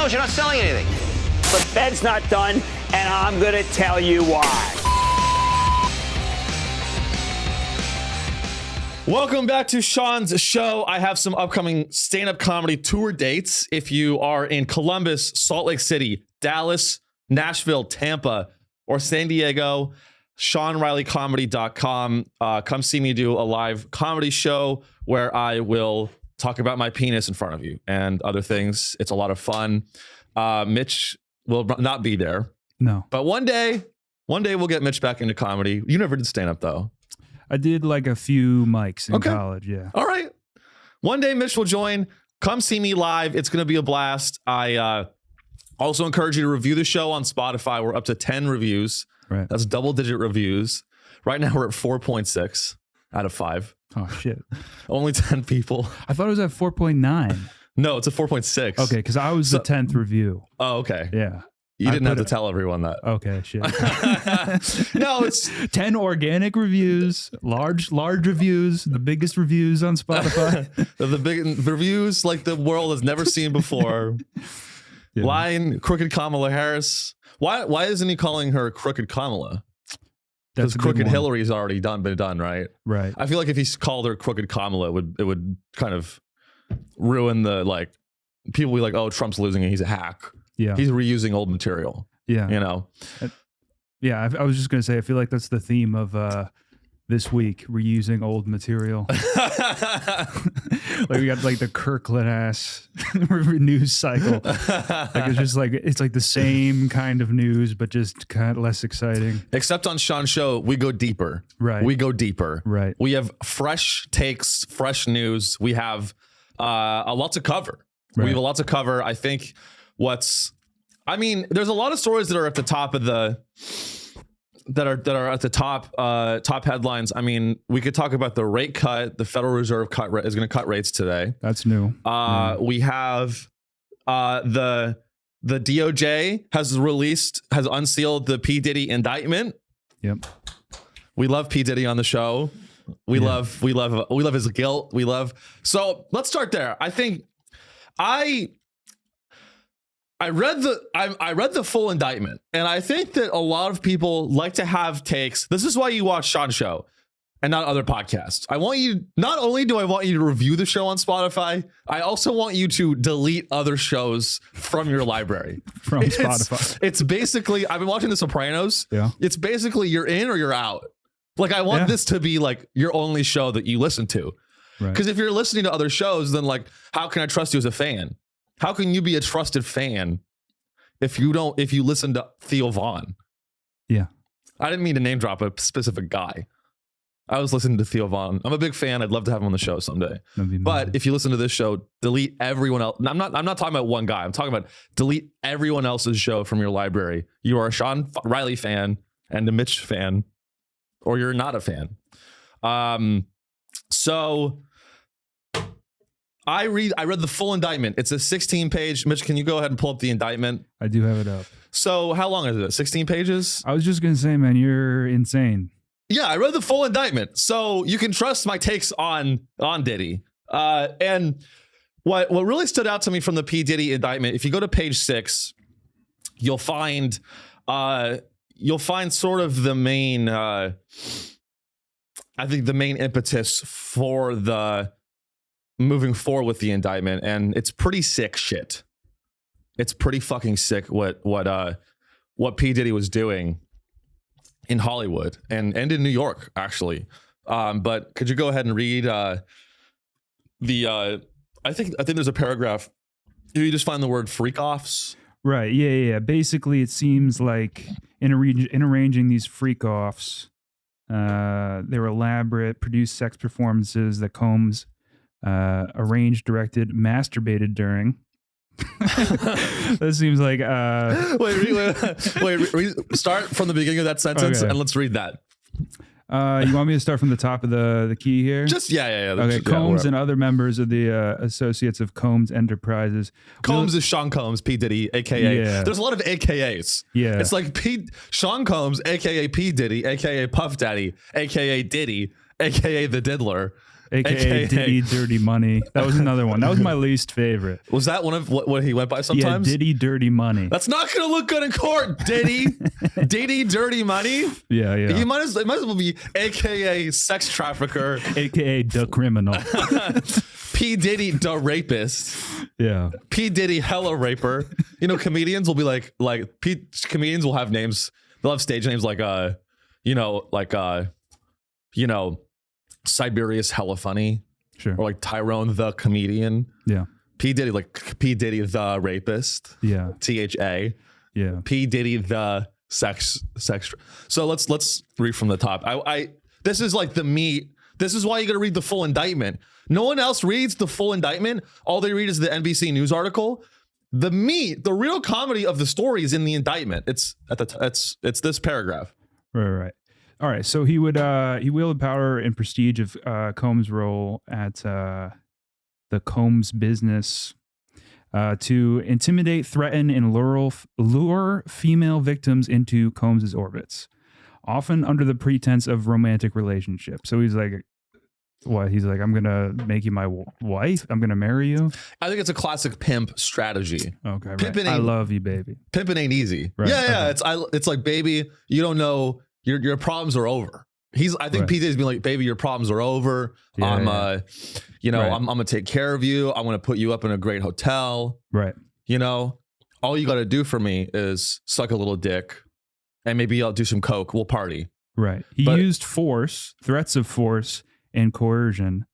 phones. You're not selling anything. The Fed's not done, and I'm going to tell you why. Welcome back to Sean's show. I have some upcoming stand-up comedy tour dates. If you are in Columbus, Salt Lake City, Dallas, Nashville, Tampa, or San Diego, SeanRileyComedy.com. Come see me do a live comedy show where I will talk about my penis in front of you and other things. It's a lot of fun. Mitch will not be there. No. But one day we'll get Mitch back into comedy. You never did stand-up, though. I did like a few mics in college, yeah. All right. One day Mitch will join. Come see me live. It's going to be a blast. I also encourage you to review the show on Spotify. We're up to 10 reviews. Right. That's double-digit reviews. Right now we're at 4.6 out of 5. Oh, shit. Only 10 people. I thought it was at 4.9. No, it's a 4.6. Okay, because I was the 10th review. Oh, okay. Yeah. You didn't have to tell everyone that. Okay, shit. No, it's 10 organic reviews, large reviews, the biggest reviews on Spotify. the big reviews like the world has never seen before. Yeah. Line crooked Kamala Harris. Why isn't he calling her crooked Kamala? Because crooked Hillary's already been done, right? Right. I feel like if he called her crooked Kamala, it would kind of ruin the, like, people will be like, oh, Trump's losing and he's a hack. Yeah. He's reusing old material. Yeah. You know? Yeah. I was just going to say, I feel like that's the theme of this week, reusing old material. Like we got like the Kirkland ass news cycle. Like it's like the same kind of news, but just kind of less exciting. Except on Sean's show, we go deeper. Right. We go deeper. Right. We have fresh takes, fresh news. We have a lot to cover. Right. We have a lot to cover. I think there's a lot of stories that are at the top of the that are at the top headlines. I mean, we could talk about the rate cut. The Federal Reserve is going to cut rates today. That's new. We have the DOJ has unsealed the P. Diddy indictment. Yep. We love P. Diddy on the show. We love his guilt. So let's start there. I think I read the full indictment, and I think that a lot of people like to have takes. This is why you watch Sean's show and not other podcasts. Not only do I want you to review the show on Spotify, I also want you to delete other shows from your library. Spotify. It's basically, I've been watching The Sopranos. Yeah. It's basically you're in or you're out. Like, I want this to be like your only show that you listen to. Because if you're listening to other shows, then like, how can I trust you as a fan? How can you be a trusted fan if you listen to Theo Vaughn? Yeah. I didn't mean to name drop a specific guy. I was listening to Theo Vaughn. I'm a big fan. I'd love to have him on the show someday. But if you listen to this show, delete everyone else. I'm not talking about one guy. I'm talking about delete everyone else's show from your library. You are a Sean Riley fan and a Mitch fan, or you're not a fan. So I read the full indictment. It's a 16-page. Mitch, can you go ahead and pull up the indictment? I do have it up. So how long is it? 16 pages? I was just going to say, man, you're insane. Yeah, I read the full indictment. So you can trust my takes on Diddy. And what really stood out to me from the P. Diddy indictment, if you go to page 6, you'll find sort of the main, I think the main impetus for the moving forward with the indictment, and it's pretty sick shit. It's pretty fucking sick what P. Diddy was doing in Hollywood and in New York, actually. But could you go ahead and read I think there's a paragraph. You just find the word freak offs. Right. Yeah. Basically, it seems like in arranging these freak offs, they were elaborate, produced sex performances that Combs arranged, directed, masturbated during. That seems like wait, start from the beginning of that sentence and let's read that. You want me to start from the top of the key here? Just yeah. Okay, Combs and other members of the associates of Combs Enterprises. Combs is Sean Combs, P. Diddy, aka. Yeah. There's a lot of AKAs. Yeah, it's like Sean Combs, aka P. Diddy, aka Puff Daddy, aka Diddy, aka the Diddler. AKA Diddy Dirty Money. That was another one. That was my least favorite. Was that one of what he went by sometimes? Yeah, Diddy Dirty Money. That's not going to look good in court, Diddy. Diddy Dirty Money. Yeah. It might as well be AKA sex trafficker. AKA the criminal. P. Diddy the rapist. Yeah. P. Diddy hella raper. You know, comedians will be like comedians will have names. They'll have stage names like Siberius hella funny. Sure. Or like Tyrone the comedian. Yeah. P. Diddy, like P. Diddy the rapist. Yeah. THA. Yeah. P. Diddy the sex. So let's read from the top. This is like the meat. This is why you got to read the full indictment. No one else reads the full indictment. All they read is the NBC News article. The meat, the real comedy of the story is in the indictment. It's it's this paragraph. Right. All right. So he wielded power and prestige of Combs' role at the Combs business to intimidate, threaten, and lure female victims into Combs' orbits, often under the pretense of romantic relationship. So he's like, what? He's like, I'm going to make you my wife. I'm going to marry you. I think it's a classic pimp strategy. Okay. Right. Pimping I love you, baby. Pimping ain't easy. Right. Yeah. Okay. It's like, baby, you don't know your problems are over. I think PJ's been like, baby, your problems are over. Yeah, I'm right. I'm going to take care of you. I want to put you up in a great hotel. Right. You know, all you got to do for me is suck a little dick and maybe I'll do some coke. We'll party. Right. He used force, threats of force, and coercion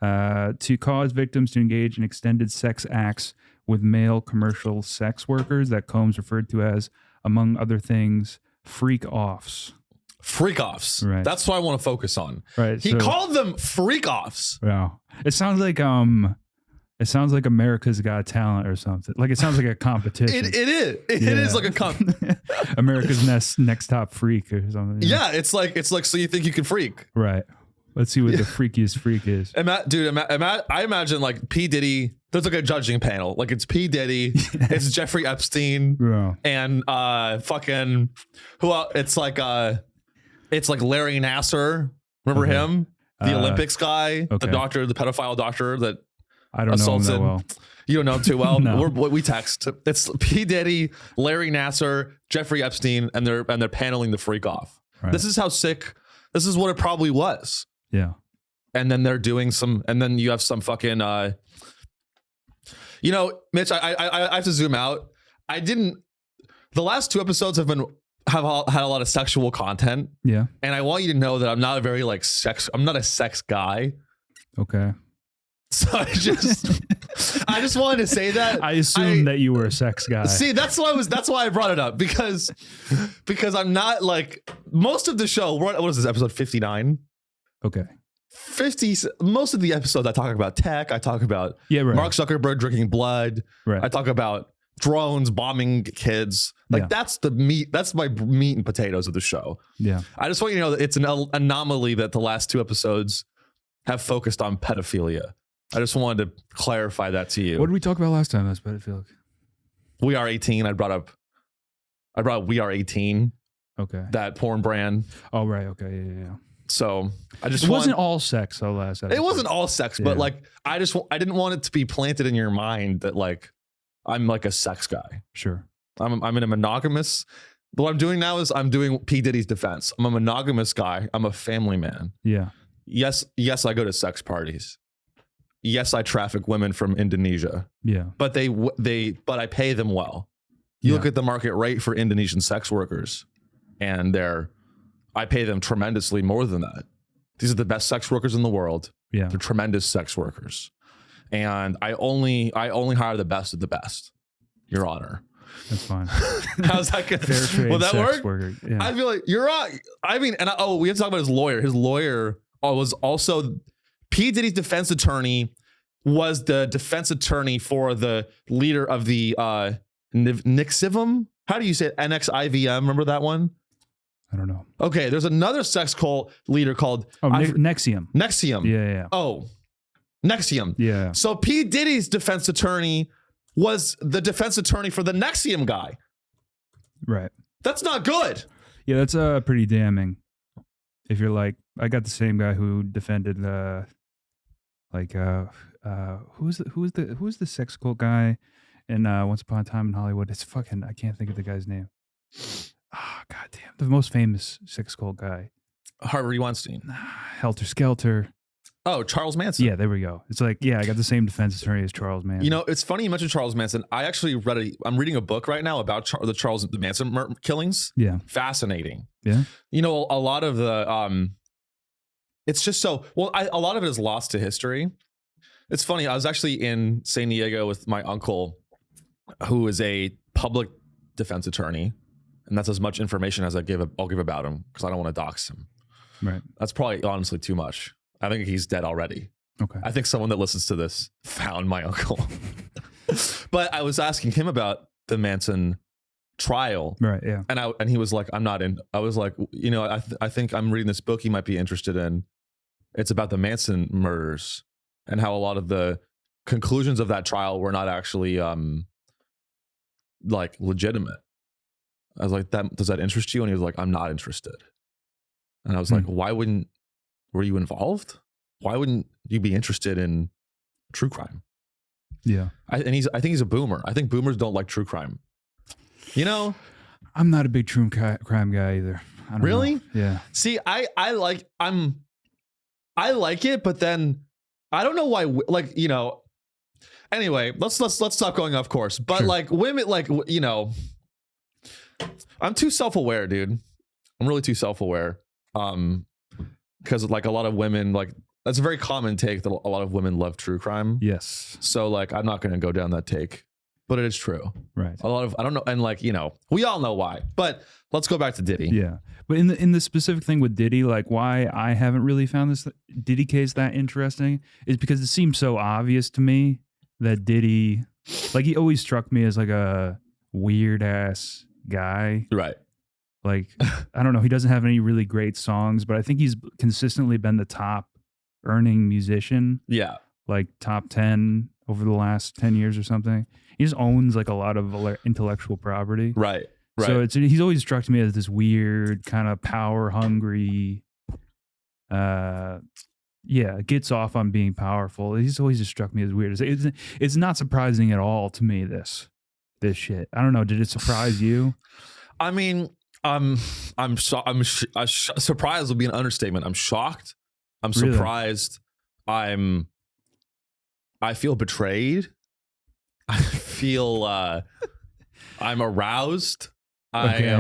to cause victims to engage in extended sex acts with male commercial sex workers that Combs referred to as, among other things, freak-offs. Freak-offs. Right. That's what I want to focus on. Right. He called them freak-offs. Yeah. It sounds like America's Got Talent or something. Like it sounds like a competition. It is. It is like a America's next top freak or something. Yeah, it's like so you think you can freak. Right. Let's see what the freakiest freak is. I imagine like P. Diddy. There's like a judging panel. Like it's P. Diddy, it's Jeffrey Epstein, and fucking who else? It's like Larry Nassar. Remember him? The Olympics guy, the doctor, the pedophile doctor that I don't assaulted. know him that well. You don't know him too well. No. We text. It's P. Diddy, Larry Nassar, Jeffrey Epstein, and they're paneling the freak off. Right. This is how sick. This is what it probably was. Yeah. And then they're doing some, and then you have some fucking, Mitch, I have to zoom out. The last two episodes have had a lot of sexual content. Yeah. And I want you to know that I'm not a very I'm not a sex guy. Okay. So I just wanted to say that. I assumed that you were a sex guy. See, that's why I brought it up because I'm not like most of the show. What is this, episode 59? Okay. 50. Most of the episodes I talk about tech. I talk about Mark Zuckerberg drinking blood. Right. I talk about drones bombing kids. Like that's the meat. That's my meat and potatoes of the show. Yeah. I just want you to know that it's an anomaly that the last two episodes have focused on pedophilia. I just wanted to clarify that to you. What did we talk about last time? That's pedophilic. We Are 18. I brought We Are 18. Okay. That porn brand. Oh, right. Okay. Yeah. So it wasn't all sex though last episode. It wasn't all sex, but like I didn't want it to be planted in your mind that like I'm like a sex guy. Sure. I'm in a monogamous. What I'm doing now is I'm doing P. Diddy's defense. I'm a monogamous guy. I'm a family man. Yeah. Yes, I go to sex parties. Yes, I traffic women from Indonesia. Yeah. But but I pay them well. You look at the market rate for Indonesian sex workers and I pay them tremendously more than that. These are the best sex workers in the world. Yeah. They're tremendous sex workers. And I only hire the best of the best, Your Honor. That's fine. How's that going? Fair trade. Will that sex work? Worker. Yeah. I feel like you're right. I mean, we have to talk about his lawyer. His lawyer was also P. Diddy's defense attorney. Was the defense attorney for the leader of the Nixivum? How do you say it? NXIVM? Remember that one? I don't know. Okay, there's another sex cult leader called Nexium. Nexium. Yeah. Oh, Nexium. Yeah. So P. Diddy's defense attorney was the defense attorney for the Nexium guy. Right. That's not good. Yeah, that's pretty damning. If you're like, I got the same guy who defended Like who's the sex cult guy in Once Upon a Time in Hollywood? It's fucking, I can't think of the guy's name. Oh, goddamn, the most famous sex cult guy. Harvey Weinstein. Helter Skelter. Oh, Charles Manson. Yeah, there we go. It's like, yeah, I got the same defense attorney as Charles Manson. You know, it's funny you mentioned Charles Manson. I actually I'm reading a book right now about the Charles Manson killings. Yeah. Fascinating. Yeah. You know, a lot of the, it's just so, well, a lot of it is lost to history. It's funny. I was actually in San Diego with my uncle, who is a public defense attorney. And that's as much information as I'll give about him, because I don't want to dox him. Right. That's probably honestly too much. I think he's dead already. Okay. I think someone that listens to this found my uncle. But I was asking him about the Manson trial. Right. Yeah. And he was like, I'm not in. I was like, you know, I think I'm reading this book you might be interested in. It's about the Manson murders and how a lot of the conclusions of that trial were not actually like legitimate. I was like, does that interest you? And he was like, I'm not interested. And I was like, were you involved? Why wouldn't you be interested in true crime? Yeah. I think he's a boomer. I think boomers don't like true crime. You know? I'm not a big true crime guy either. I don't Really? know. Yeah. See, I like it, but then I don't know why, like, you know, anyway, let's stop going off course. But Sure. like women, like, you know, I'm too self-aware, dude. I'm really too self-aware. Because like a lot of women, like, that's a very common take that a lot of women love true crime. Yes. So like, I'm not going to go down that take, but it is true. Right. A lot of, I don't know. And like, you know, we all know why, but let's go back to Diddy. Yeah. But in the specific thing with Diddy, like why I haven't really found this Diddy case that interesting is because it seems so obvious to me that Diddy, like, he always struck me as like a weird ass guy. Right. Like, I don't know. He doesn't have any really great songs, but I think he's consistently been the top earning musician. Yeah. Like top 10 over the last 10 years or something. He just owns like a lot of intellectual property. Right. Right. So he's always struck me as this weird kind of power hungry, gets off on being powerful. He's always just struck me as weird. It's not surprising at all to me, this shit. I don't know. Did it surprise you? I mean, surprised would be an understatement. I'm shocked. I'm surprised. Really? I feel betrayed. I feel I'm aroused. Okay.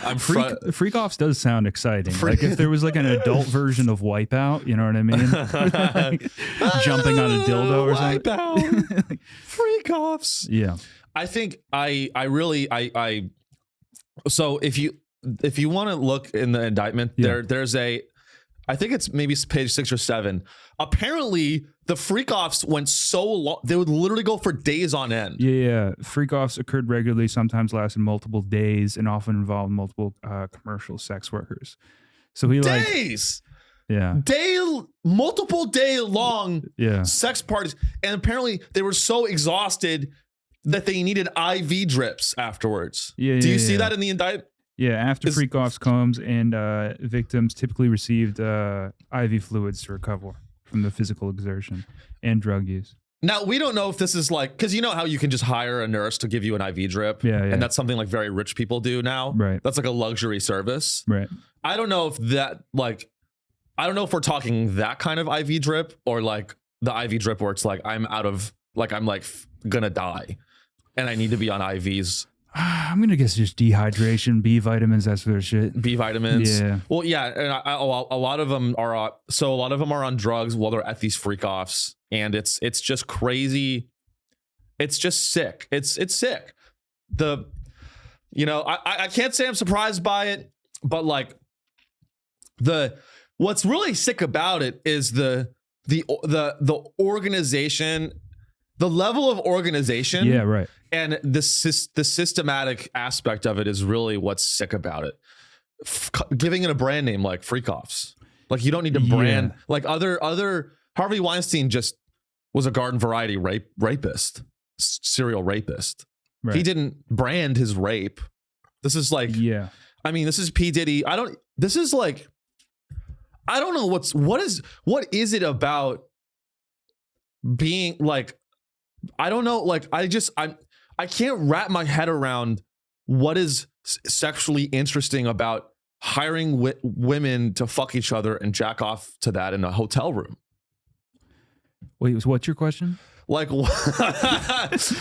I'm Freak Offs does sound exciting. Like if there was like an adult version of Wipeout, you know what I mean? Like, jumping on a dildo or something. Freak Offs. Yeah. I think so if you want to look in the indictment, there's I think it's maybe page 6 or 7. Apparently, the freak-offs went so long, they would literally go for days on end. Yeah. Freak-offs occurred regularly, sometimes lasted multiple days, and often involved multiple commercial sex workers. So he days! Multiple day long sex parties. And apparently, they were so exhausted that they needed IV drips afterwards. Do you see that in the indictment? Yeah, after freak-offs comes and victims typically received IV fluids to recover from the physical exertion and drug use. Now, we don't know if this is like, because you know how you can just hire a nurse to give you an IV drip? Yeah. And that's something like very rich people do now. Right. That's like a luxury service. Right. I don't know if I don't know if we're talking that kind of IV drip or like the IV drip where it's like I'm gonna die and I need to be on IVs. I'm gonna guess just dehydration, B vitamins, that sort of shit. B vitamins. Yeah. Well, yeah, and a lot of them are on drugs while they're at these freak offs, and it's just crazy. It's just sick. It's sick. I can't say I'm surprised by it, but like what's really sick about it is the organization. The level of organization, and the systematic aspect of it is really what's sick about it. Giving it a brand name like freak offs, like you don't need to brand like other. Harvey Weinstein just was a garden variety rapist, serial rapist. Right. He didn't brand his rape. This is like, I mean, this is P. Diddy. This is like, I don't know what is it about being like, I don't know, like I can't wrap my head around what is sexually interesting about hiring women to fuck each other and jack off to that in a hotel room. Wait, what's your question? Like,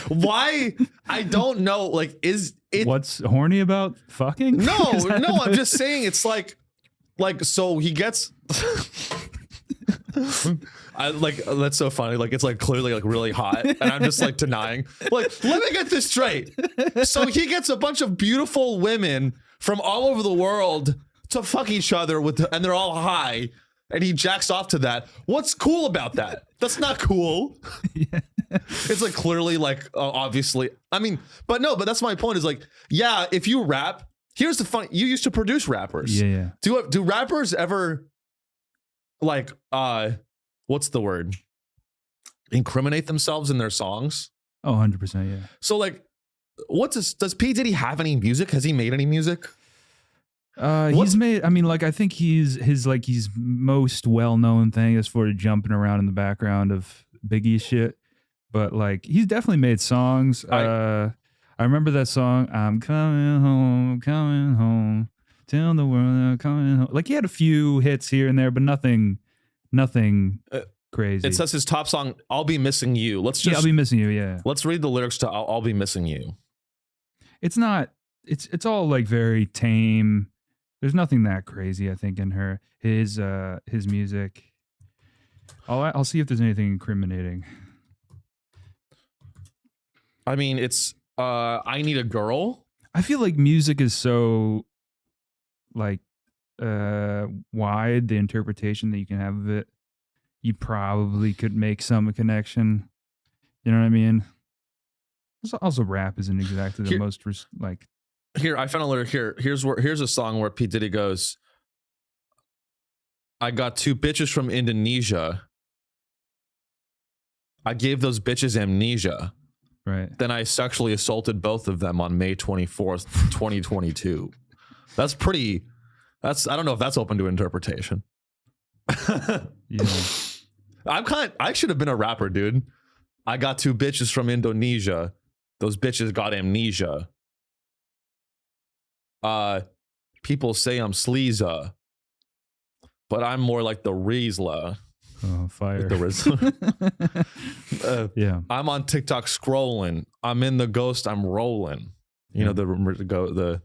why? I don't know. Like, is it? What's horny about fucking? No, I'm just saying it's like, so he gets. That's so funny. Like, it's like clearly like really hot, and I'm just like denying. Like, let me get this straight. So he gets a bunch of beautiful women from all over the world to fuck each other and they're all high, and he jacks off to that. What's cool about that? That's not cool. Yeah. It's like clearly like obviously. I mean, but that's my point. Is like, yeah, if you rap, here's the fun. You used to produce rappers. Yeah. Do rappers ever like what's the word? Incriminate themselves in their songs? Oh, 100%. Yeah. So like, does P. Diddy have any music? Has he made any music? He's made, I mean, like, I think his most well-known thing is for jumping around in the background of Biggie shit. But like, he's definitely made songs. I remember that song, I'm coming home, tell the world I'm coming home. Like, he had a few hits here and there, but nothing crazy. It says his top song, I'll Be Missing You. I'll Be Missing You, yeah. Let's read the lyrics to I'll Be Missing You. It's all like very tame. There's nothing that crazy, I think, in his music. I'll see if there's anything incriminating. I mean, it's I Need a Girl. I feel like music is so like wide, the interpretation that you can have of it. You probably could make some connection. You know what I mean? Also, rap isn't exactly the most like. Here, I found a lyric here. Here's a song where P. Diddy goes, I got 2 bitches from Indonesia. I gave those bitches amnesia. Right. Then I sexually assaulted both of them on May 24th, 2022. That's I don't know if that's open to interpretation. Yeah. I should have been a rapper, dude. I got 2 bitches from Indonesia. Those bitches got amnesia. People say I'm sleaza, but I'm more like the Riesla. Oh, fire. Yeah. I'm on TikTok scrolling. I'm in the Ghost. I'm rolling. You know, the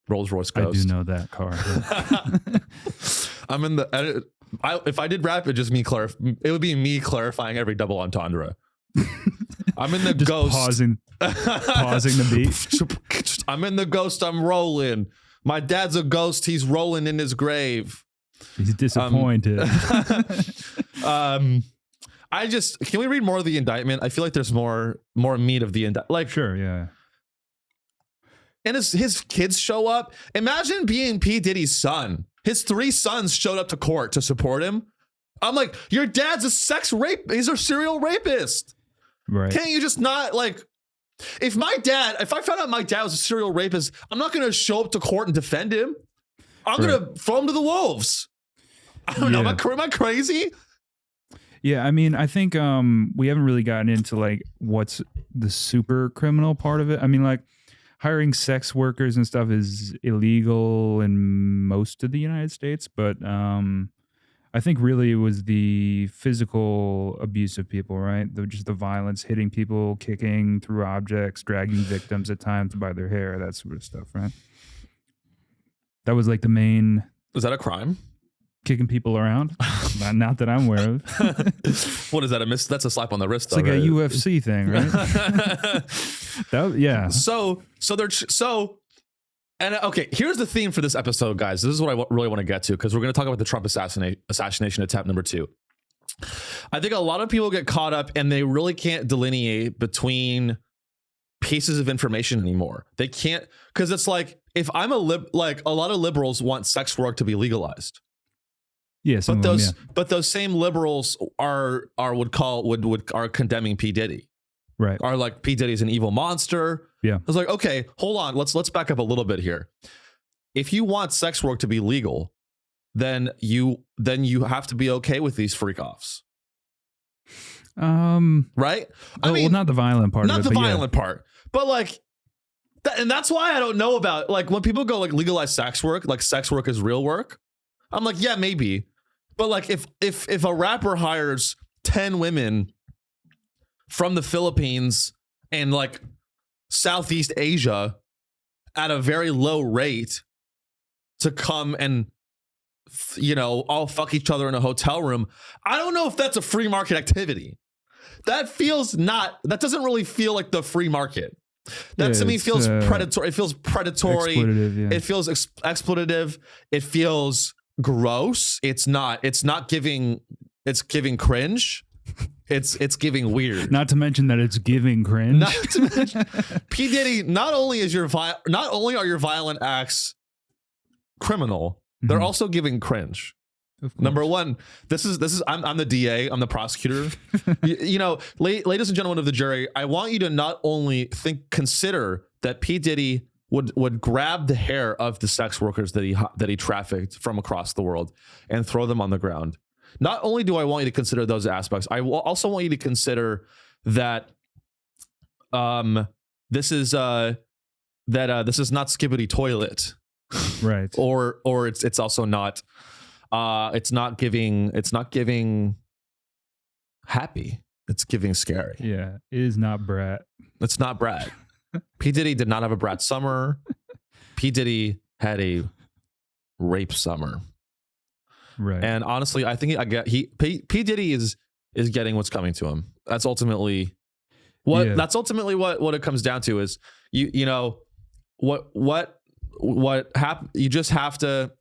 Rolls Royce Ghost. I do know that car. I'm in the if I did rap, it would be me clarifying every double entendre. I'm in the Just Ghost. Pausing the beat. I'm in the Ghost. I'm rolling. My dad's a ghost. He's rolling in his grave. He's disappointed. Can we read more of the indictment? I feel like there's more meat of the indictment. Like, sure, yeah. And his kids show up. Imagine being P. Diddy's son. His 3 sons showed up to court to support him. I'm like, your dad's a he's a serial rapist. Right. Can't you just not like, if I found out my dad was a serial rapist, I'm not going to show up to court and defend him. I'm going to throw him to the wolves. I don't know. Am I crazy? Yeah, I mean, I think we haven't really gotten into like what's the super criminal part of it. I mean, like hiring sex workers and stuff is illegal in most of the United States, but I think really it was the physical abuse of people, right? Just the violence, hitting people, kicking through objects, dragging victims at times by their hair, that sort of stuff, right? That was like the main. Is that a crime? Kicking people around? Not that I'm aware of. What is that? That's a slap on the wrist. It's like a UFC thing, right? Yeah. And okay, here's the theme for this episode, guys. This is what I really want to get to, because we're going to talk about the Trump assassination attempt number 2. I think a lot of people get caught up and they really can't delineate between pieces of information anymore. They can't, because it's like, if I'm a lot of liberals want sex work to be legalized. Yeah, but those same liberals are condemning P. Diddy. Right. Are like, P. Diddy's an evil monster. Yeah. I was like, okay, hold on. Let's back up a little bit here. If you want sex work to be legal, then you have to be okay with these freak offs. Right? Well, not the violent part. Not of it, the but violent part, but like, and that's why I don't know about like when people go like legalize sex work, like sex work is real work. I'm like, yeah, maybe, but like if a rapper hires 10 women from the Philippines and like Southeast Asia at a very low rate to come and all fuck each other in a hotel room, I don't know if that's a free market activity. That doesn't really feel like the free market. That to me feels predatory. It feels predatory. It feels exploitative. It feels gross. It's giving cringe. It's giving weird. Not to mention that it's giving cringe. Not to mention, P. Diddy, not only are your violent acts criminal, they're also giving cringe. Number one, this is I'm the DA, I'm the prosecutor. Ladies and gentlemen of the jury, I want you to not only consider that P. Diddy would grab the hair of the sex workers that he trafficked from across the world and throw them on the ground. Not only do I want you to consider those aspects, I also want you to consider that this is not skibbity toilet, right? Or it's also not. It's not giving happy. It's giving scary. Yeah, it is not Brat. It's not Brat. P. Diddy did not have a Brat summer. P. Diddy had a rape summer. Right. And honestly, I think P. Diddy is getting what's coming to him. That's ultimately what it comes down to is what happened. You just have to.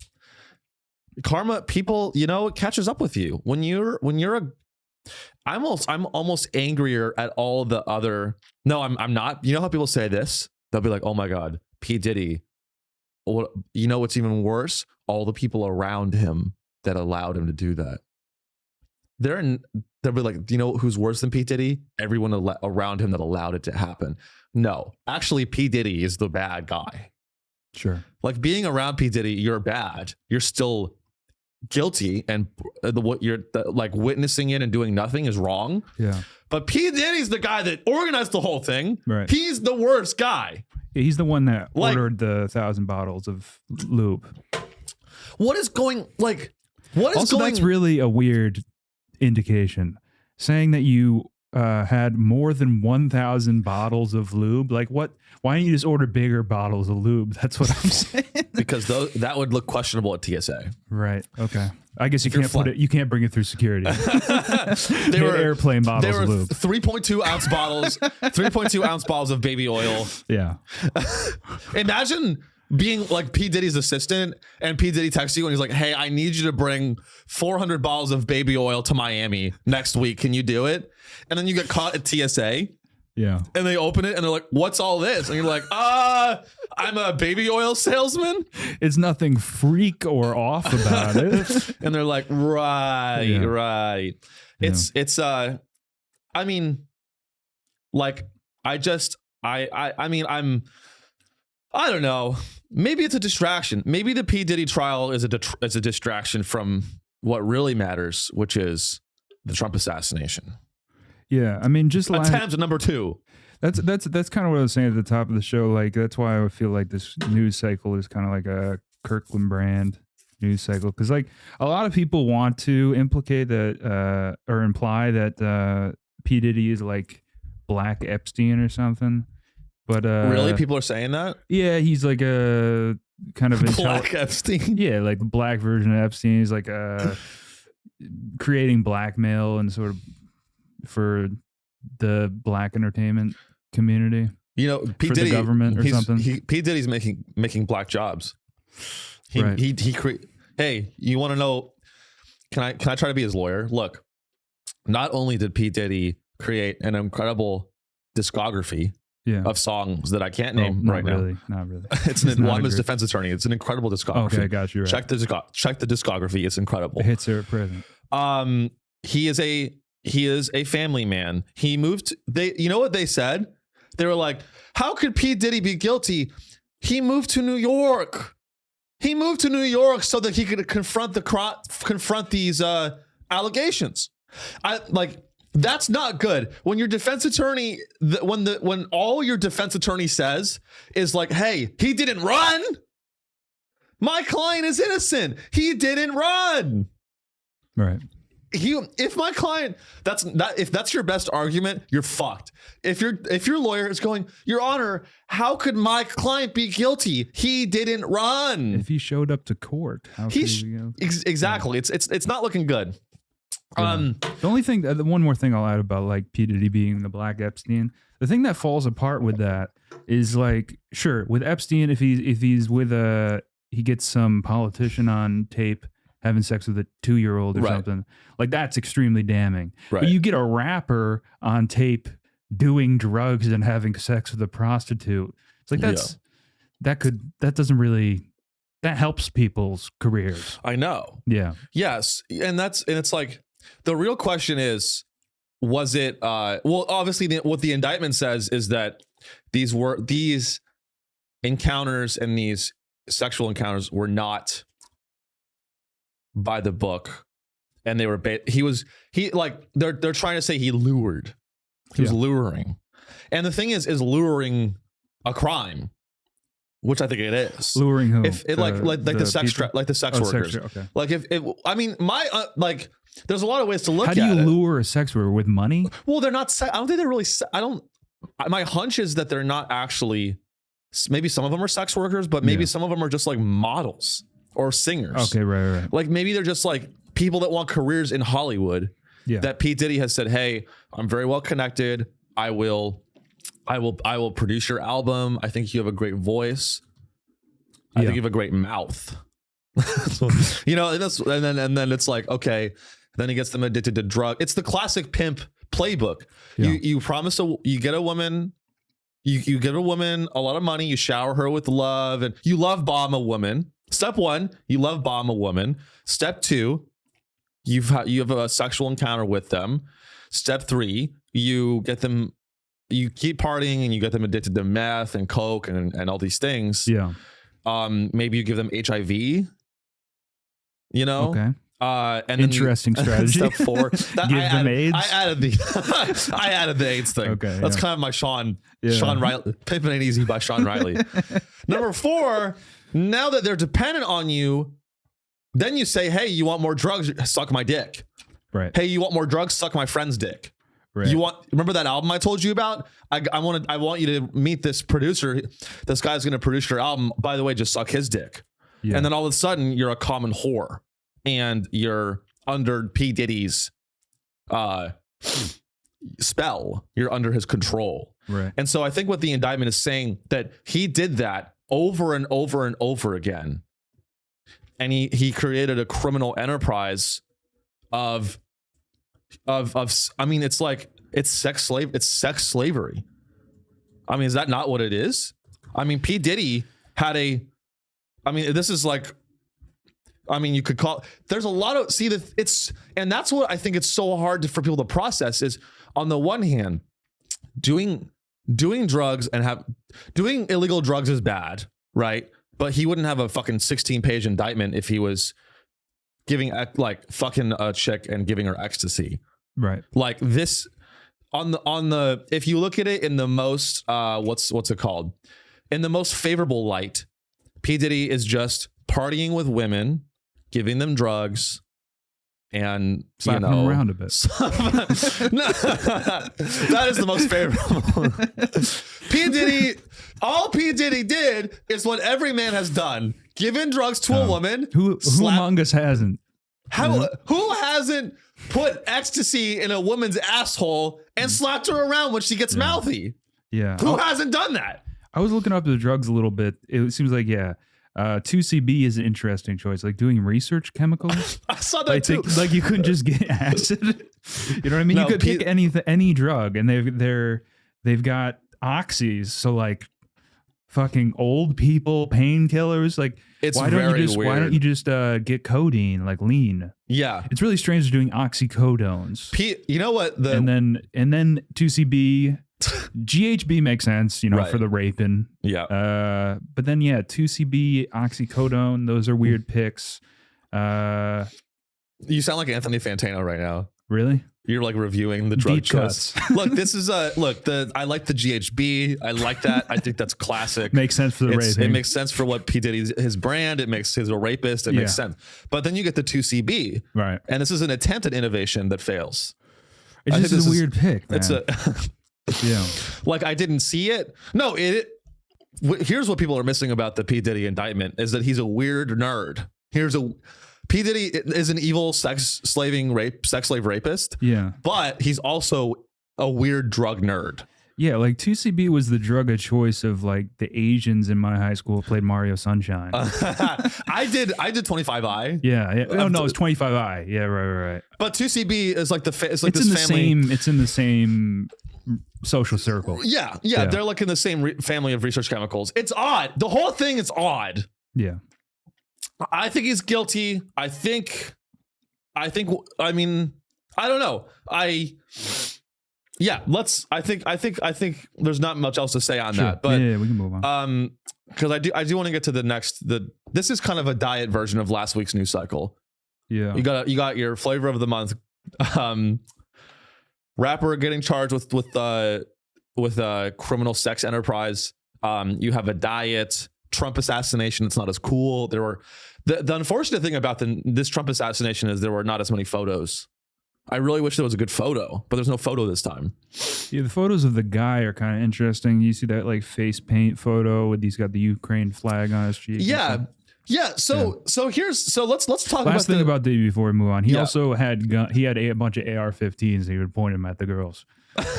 Karma, people, it catches up with you I'm almost angrier at all the other. No, I'm not. You know how people say this? They'll be like, oh my God, P. Diddy. What's even worse? All the people around him that allowed him to do that. They'll be like, do you know who's worse than P. Diddy? Everyone around him that allowed it to happen. No, actually, P. Diddy is the bad guy. Sure. Like being around P. Diddy, you're bad. You're still guilty, and witnessing it and doing nothing is wrong. Yeah. But P. Diddy's the guy that organized the whole thing. Right. He's the worst guy. Yeah, he's the one that ordered the 1,000 bottles of lube. What is going? That's really a weird indication. Saying that you had more than 1,000 bottles of lube. Like what? Why don't you just order bigger bottles of lube? That's what I'm saying. Because that would look questionable at TSA. Right. Okay. I guess you can't put it. You can't bring it through security. They were airplane bottles. They were of lube. 3.2 ounce bottles. 3.2 ounce bottles of baby oil. Yeah. Imagine being like P. Diddy's assistant, and P. Diddy texts you and he's like, hey, I need you to bring 400 bottles of baby oil to Miami next week. Can you do it? And then you get caught at TSA. Yeah. And they open it and they're like, what's all this? And you're like, I'm a baby oil salesman. It's nothing freak or off about it. And they're like, right. It's I don't know. Maybe it's a distraction. Maybe the P. Diddy trial is a distraction from what really matters, which is the Trump assassination. Yeah, I mean, just like attempt number 2. That's kind of what I was saying at the top of the show. Like that's why I feel like this news cycle is kind of like a Kirkland brand news cycle, because like a lot of people want to implicate that or imply that P. Diddy is like Black Epstein or something. But really, people are saying that? Yeah, he's like a kind of Black Epstein. Yeah, like the black version of Epstein. He's like creating blackmail and sort of for the black entertainment community. P. For Diddy, the government or something. P. Diddy's making black jobs. Hey, you want to know? Can I try to be his lawyer? Look, not only did P. Diddy create an incredible discography of songs that I can't name now. Not really. I'm his defense attorney. It's an incredible discography. Okay, I got you. Right. Check the discography. It's incredible. The hits are present. He is a family man. He moved. You know what they said? They were like, "How could P. Diddy be guilty? He moved to New York. He moved to New York so that he could confront these allegations. That's not good. When your defense attorney, when all your defense attorney says is like, "Hey, he didn't run. My client is innocent. He didn't run." Right. If my client, if that's your best argument, you're fucked. If your lawyer is going, "Your Honor, how could my client be guilty? He didn't run." If he showed up to court, how could he, exactly. Yeah. It's not looking good. Yeah. The only thing, the one more thing I'll add about like P. Diddy being the Black Epstein, the thing that falls apart with that is like, sure, with Epstein, if he's with he gets some politician on tape having sex with a 2-year-old or something, like that's extremely damning. Right. But you get a rapper on tape doing drugs and having sex with a prostitute. It's like that helps people's careers. I know. Yeah. Yes. And it's like, the real question is, was it, well, obviously what the indictment says is that these encounters and these sexual encounters were not by the book, and they were they're trying to say he lured. He was luring. And the thing is luring a crime, which I think it is. Luring who? If it the sex workers. Okay. Like there's a lot of ways to look at it. How do you lure a sex worker with money? Well, they're not. I don't think they're really. My hunch is that they're not actually. Maybe some of them are sex workers, but maybe some of them are just like models or singers. Okay, right. Like maybe they're just like people that want careers in Hollywood. Yeah. That P. Diddy has said, "Hey, I'm very well connected. I will produce your album. I think you have a great voice. I think you have a great mouth." So, and then it's like, okay, then he gets them addicted to drug. It's the classic pimp playbook. Yeah. You promise you get a woman, you give a woman a lot of money, you shower her with love, and you love bomb a woman. Step 1, you love bomb a woman. Step 2, you have a sexual encounter with them. Step 3, you keep partying and you get them addicted to meth and coke and all these things. Yeah. Maybe you give them HIV. Okay. And interesting strategy. Step 4, give them AIDS. I added the AIDS thing. Okay, that's kind of my Sean Riley, Pimpin' Ain't Easy by Sean Riley. Number 4, now that they're dependent on you, then you say, "Hey, you want more drugs? Suck my dick." Right. "Hey, you want more drugs? Suck my friend's dick." Right. Remember that album I told you about? I want you to meet this producer. This guy's going to produce your album. By the way, just suck his dick. Yeah. And then all of a sudden you're a common whore and you're under P. Diddy's spell. You're under his control. Right. And so I think what the indictment is saying, that he did that over and over and over again. And he created a criminal enterprise of I mean, it's sex slavery. I mean, is that not what it is? I mean, P. Diddy had this is like, I mean, you could call, there's a lot of, and that's what I think it's so hard for people to process is, on the one hand, doing drugs and doing illegal drugs is bad, right? But he wouldn't have a fucking 16-page indictment if he was fucking a chick and giving her ecstasy. Right. Like this on the if you look at it in the most what's it called? In the most favorable light, P. Diddy is just partying with women, giving them drugs, and slapping them around a bit. That is the most favorable. All P. Diddy did is what every man has done: given drugs to a woman. Who among us hasn't? Who hasn't put ecstasy in a woman's asshole and slapped her around when she gets mouthy? Yeah. Who hasn't done that? I was looking up the drugs a little bit. It seems like 2CB is an interesting choice. Like doing research chemicals. I saw that too. Like you couldn't just get acid. You know what I mean? No, you could pick any drug, and they've got oxys. So like fucking old people painkillers. Like it's why don't you just get codeine, like lean? Yeah, it's really strange doing oxycodones. You know what? And then 2CB GHB makes sense, Right. for the raping. Yeah. But then 2CB, oxycodone, those are weird picks. You sound like Anthony Fantano right now. Really? You're like reviewing the drug Deep choice. cuts. Look, this is I like the GHB. I like that. I think that's classic. Makes sense for the raping. It makes sense for what P. Diddy's his brand. It makes he's a rapist. It makes sense. But then you get the 2CB. Right. And this is an attempt at innovation that fails. It's just a weird pick, man. It's a yeah. like I didn't see it. No, here's what people are missing about the P. Diddy indictment is that he's a weird nerd. P. Diddy is an evil sex slave rapist. Yeah. But he's also a weird drug nerd. Yeah, like 2CB was the drug of choice of like the Asians in my high school who played Mario Sunshine. I did 25i. Yeah. Oh no, it's 25i. Yeah, right. But 2CB is like it's in the same social circle. Yeah. They're like in the same family of research chemicals. It's odd. The whole thing is odd. Yeah. I think he's guilty. I mean, I don't know. I think there's not much else to say on that, but yeah, we can move on. Because I do want to get to the next, this is kind of a diet version of last week's news cycle. Yeah. You got your flavor of the month. Rapper getting charged with criminal sex enterprise. You have a diet. Trump assassination. It's not as cool. There were the unfortunate thing about this Trump assassination is there were not as many photos. I really wish there was a good photo, but there's no photo this time. Yeah, the photos of the guy are kind of interesting. You see that like face paint photo with he's got the Ukraine flag on his cheek. Yeah. So let's talk Last thing about Diddy before we move on. He Yeah. also had a bunch of AR-15s. And he would point them at the girls.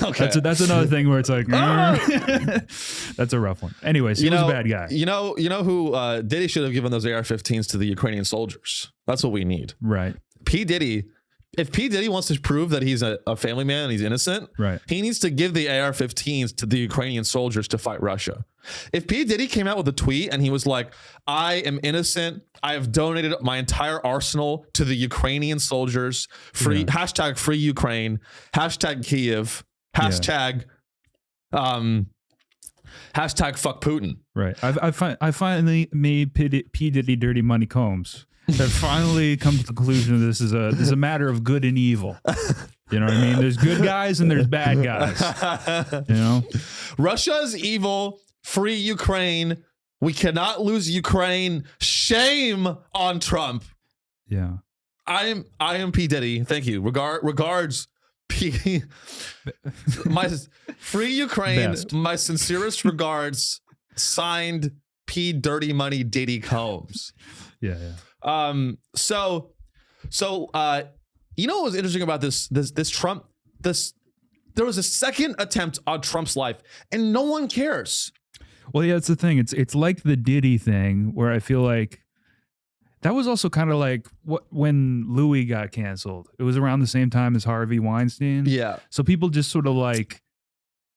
Okay. That's another thing where it's like, that's a rough one. Anyways, he was a bad guy. You know who Diddy should have given those AR-15s to the Ukrainian soldiers. That's what we need. Right. If P. Diddy wants to prove that he's a family man and he's innocent, Right. he needs to give the AR-15s to the Ukrainian soldiers to fight Russia. If P. Diddy came out with a tweet and he was like, I am innocent, I have donated my entire arsenal to the Ukrainian soldiers, hashtag free Ukraine, hashtag Kiev, hashtag fuck Putin. Right. I finally made P. Diddy Dirty Money Combs. That finally come to the conclusion that this is a matter of good and evil. You know what I mean? There's good guys and there's bad guys. You know? Russia's evil. Free Ukraine. We cannot lose Ukraine. Shame on Trump. Yeah. I am P. Diddy. Thank you. Regards, P. My free Ukraine. Best. My sincerest regards. Signed P. Dirty Money Diddy Combs. Yeah. So you know what was interesting about this Trump, there was a second attempt on Trump's life and no one cares. Well, yeah, it's the thing. It's like the Diddy thing where I feel like that was also kind of like when Louis got canceled. It was around the same time as Harvey Weinstein. Yeah. So people just sort of like,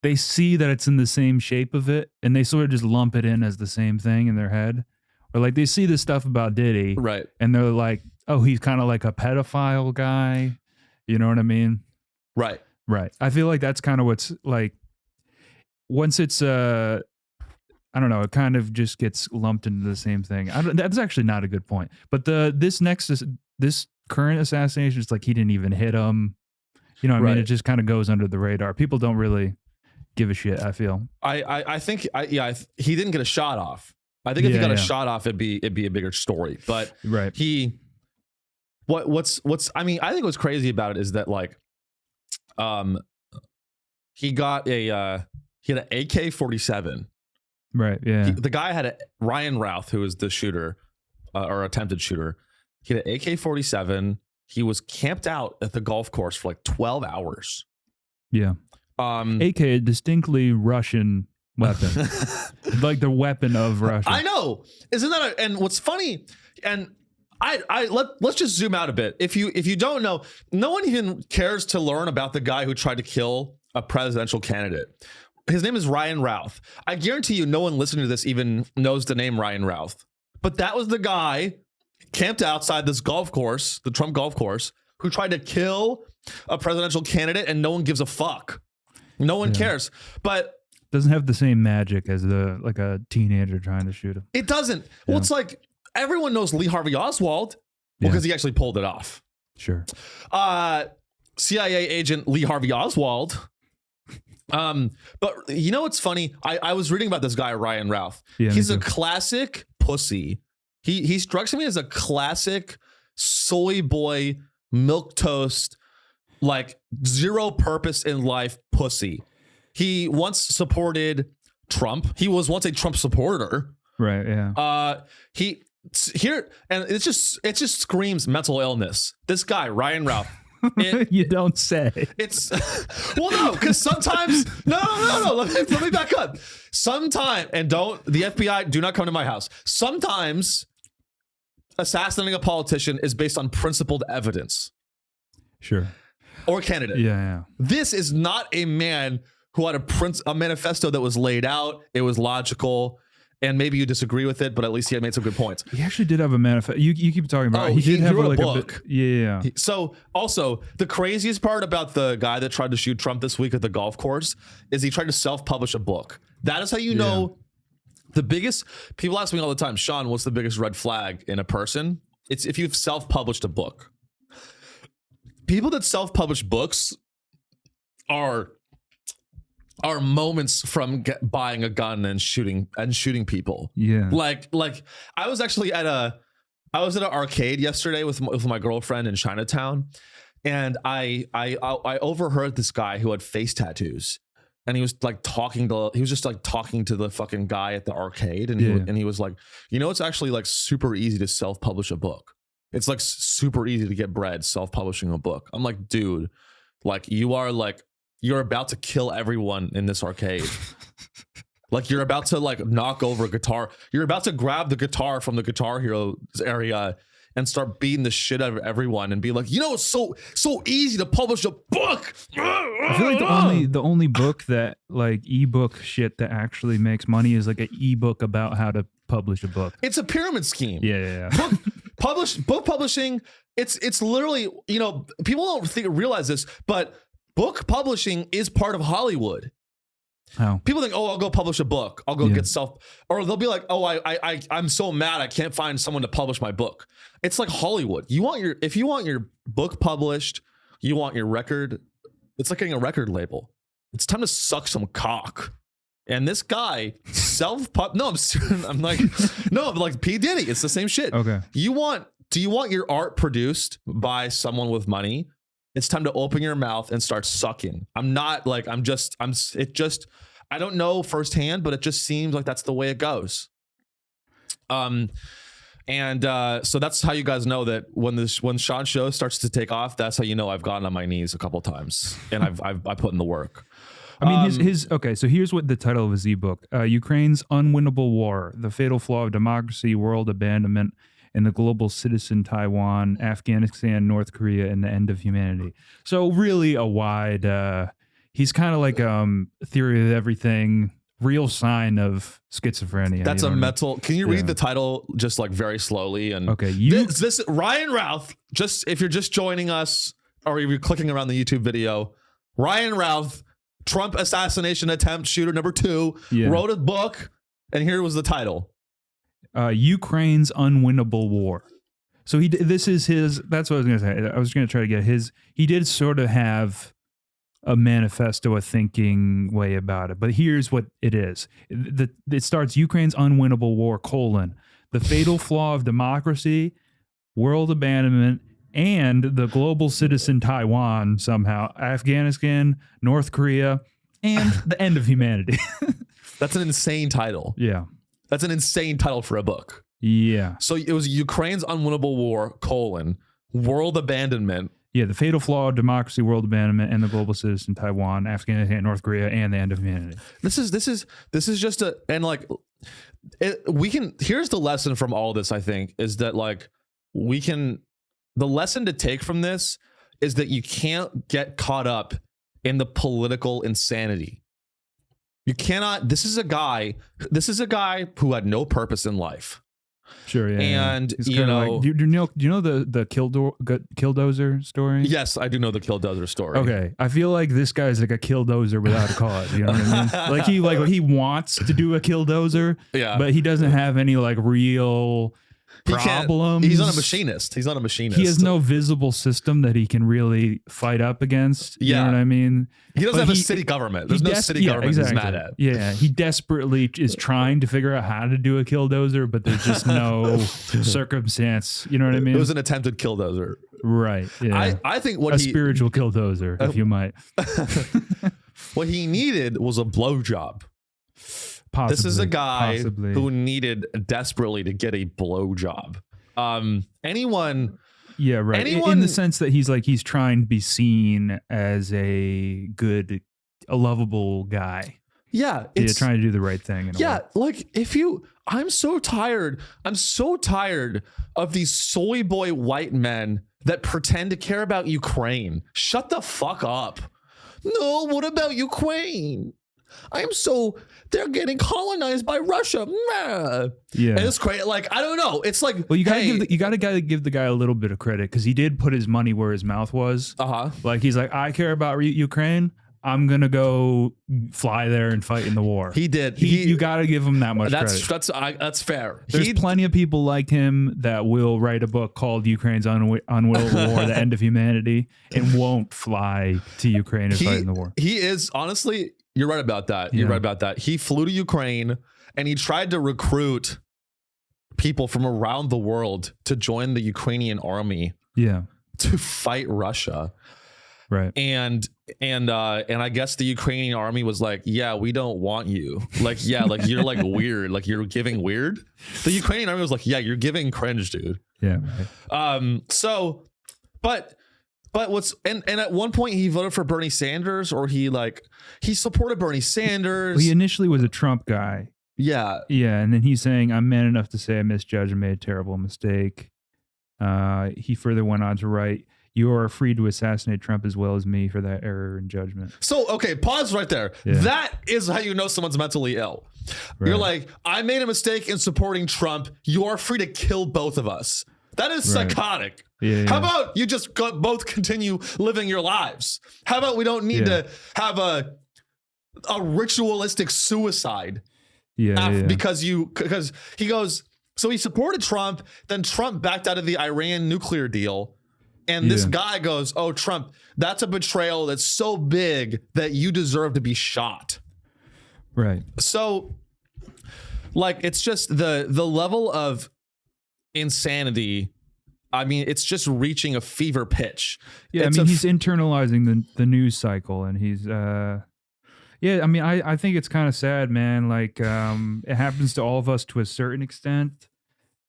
they see that it's in the same shape of it and they sort of just lump it in as the same thing in their head. Or like they see this stuff about Diddy. Right. And they're like, oh, he's kind of like a pedophile guy. You know what I mean? Right. Right. I feel like that's kind of what's like, once it's, I don't know, it kind of just gets lumped into the same thing. That's actually not a good point. But this current assassination is like he didn't even hit him. You know what I mean? It just kind of goes under the radar. People don't really give a shit, I feel. I think he didn't get a shot off. I think if he got a shot off, it'd be a bigger story. But right. What's I mean, I think what's crazy about it is that like he got he had an AK-47. Right. Yeah. The guy had Ryan Routh, who was the shooter or attempted shooter. He had an AK-47. He was camped out at the golf course for like 12 hours. Yeah. AK, a distinctly Russian weapon. Like the weapon of Russia. I know. Isn't that and what's funny, and let's just zoom out a bit. If you don't know, no one even cares to learn about the guy who tried to kill a presidential candidate. His name is Ryan Routh. I guarantee you no one listening to this even knows the name Ryan Routh. But that was the guy camped outside this golf course, the Trump golf course, who tried to kill a presidential candidate and no one gives a fuck. No one cares. But doesn't have the same magic as like a teenager trying to shoot him. it doesn't. Well, it's like everyone knows Lee Harvey Oswald because he actually pulled it off. Sure. CIA agent Lee Harvey Oswald. But you know what's funny? I was reading about this guy, Ryan Routh. Yeah, he's a classic pussy. He strikes me as a classic soy boy, milquetoast, like zero purpose in life pussy. He once supported Trump. He was once a Trump supporter. Right. Yeah. It just screams mental illness. This guy, Ryan Routh. You don't say. It's well, no, because sometimes no. Let me back up. Sometimes, and don't the FBI do not come to my house. Sometimes assassinating a politician is based on principled evidence. Sure. Or candidate. Yeah. This is not a man who had a manifesto that was laid out. It was logical. And maybe you disagree with it, but at least he had made some good points. He actually did have a manifesto. You keep talking about. He did have wrote like a book. Yeah. So also the craziest part about the guy that tried to shoot Trump this week at the golf course is he tried to self-publish a book. That is how you know the biggest. People ask me all the time, Sean, what's the biggest red flag in a person? It's if you've self-published a book. People that self-publish books are moments from buying a gun and shooting people. Yeah. Like I was actually at an arcade yesterday with my girlfriend in Chinatown, and I overheard this guy who had face tattoos, and he was just talking to the fucking guy at the arcade, and he was like, it's actually like super easy to self-publish a book. It's like super easy to get bread self-publishing a book. I'm like, dude, like you're about to kill everyone in this arcade. Like you're about to like knock over a guitar. You're about to grab the guitar from the Guitar Hero area and start beating the shit out of everyone and be like, it's so easy to publish a book. I feel like the only book that like ebook shit that actually makes money is like an ebook about how to publish a book. It's a pyramid scheme. Yeah. Book publishing. It's literally, people don't realize this, but book publishing is part of Hollywood. How? People think, I'll go publish a book. I'll go get or they'll be like, I'm so mad I can't find someone to publish my book. It's like Hollywood. If you want your book published, you want your record. It's like getting a record label. It's time to suck some cock. And this guy I'm like P. Diddy. It's the same shit. Okay. Do you want your art produced by someone with money? It's time to open your mouth and start sucking. I don't know firsthand, but it just seems like that's the way it goes. So that's how you guys know that when Sean's show starts to take off, that's how you know I've gotten on my knees a couple times and I put in the work. I mean, okay, so here's what the title of his ebook, Ukraine's Unwinnable War, The Fatal Flaw of Democracy, World Abandonment, and the Global Citizen Taiwan, Afghanistan, North Korea, and the End of Humanity. So really a wide, he's kind of like theory of everything, real sign of schizophrenia. That's a mental, can you read the title just like very slowly? And okay, this Ryan Routh, just if you're just joining us or you're clicking around the YouTube video, Ryan Routh, Trump assassination attempt shooter number 2, wrote a book, and here was the title. Ukraine's Unwinnable War. So this is his, that's what I was going to say. I was going to try to get his, he did sort of have a manifesto, a thinking way about it, but here's what it is. It starts Ukraine's Unwinnable War, the fatal flaw of democracy, world abandonment, and the global citizen Taiwan somehow, Afghanistan, North Korea, and the end of humanity. That's an insane title. Yeah. That's an insane title for a book. Yeah. So it was Ukraine's Unwinnable War, world abandonment. Yeah, the fatal flaw of democracy, world abandonment, and the global citizen Taiwan, Afghanistan, North Korea, and the end of humanity. This is just here's the lesson from all this, I think, is that the lesson to take from this is that you can't get caught up in the political insanity. You cannot. This is a guy who had no purpose in life. Sure, yeah. And He's you kinda know, like, do you know the Killdozer story? yes, I do know the Killdozer story. Okay, I feel like this guy's like a killdozer without a cause. You know what I mean? Like he wants to do a killdozer, Yeah. but he doesn't have any like real problems. He's not a machinist. He's not a machinist. He has no visible system that he can really fight up against. You know what I mean? He doesn't But have a city government. There's no city government he's mad at. Yeah, he desperately is trying to figure out how to do a killdozer, but there's just no circumstance. You know what I mean? It was an attempted killdozer. Right. Yeah. I think what a spiritual killdozer, if you might. What he needed was a blowjob. Possibly, This is a guy possibly. who needed desperately to get a blowjob. Anyone. Yeah, right. In the sense that he's trying to be seen as a lovable guy. Yeah, trying to do the right thing. Like I'm so tired of these soy boy white men that pretend to care about Ukraine. Shut the fuck up. No, what about Ukraine? They're getting colonized by Russia. Nah. Yeah. And it's crazy. Like, I don't know. It's like, well, you gotta give the guy a little bit of credit because he did put his money where his mouth was. Like he's like, I care about Ukraine. I'm gonna go fly there and fight in the war. He did. You gotta give him that much credit. That's fair. There's plenty of people like him that will write a book called Ukraine's Unwillable War, The End of Humanity, and won't fly to Ukraine and fight in the war. He is, honestly, you're right about that. You're right about that. He flew to Ukraine and he tried to recruit people from around the world to join the Ukrainian army. Yeah. To fight Russia. Right. And I guess the Ukrainian army was like, yeah, we don't want you. Like, yeah, like you're like weird. Like you're giving weird. The Ukrainian army was like, yeah, you're giving cringe, dude. Yeah. Right. So, but what's and at one point he voted for Bernie Sanders, or he supported Bernie Sanders. Well, he initially was a Trump guy. Yeah. Yeah. And then he's saying, I'm man enough to say I misjudged and made a terrible mistake. He further went on to write, you are free to assassinate Trump as well as me for that error in judgment. So, okay, pause right there. Yeah. That is how you know someone's mentally ill. Right. You're like, I made a mistake in supporting Trump. You are free to kill both of us. That is psychotic. Yeah, How about you just both continue living your lives? How about we don't need to have a ritualistic suicide? Because he goes, so he supported Trump, then Trump backed out of the Iran nuclear deal. And this guy goes, oh, Trump, that's a betrayal that's so big that you deserve to be shot. Right. So, like, it's just the level of insanity. I mean, it's just reaching a fever pitch. Yeah, I mean, he's internalizing the news cycle, and he's I mean, I think it's kind of sad, man. Like, it happens to all of us to a certain extent.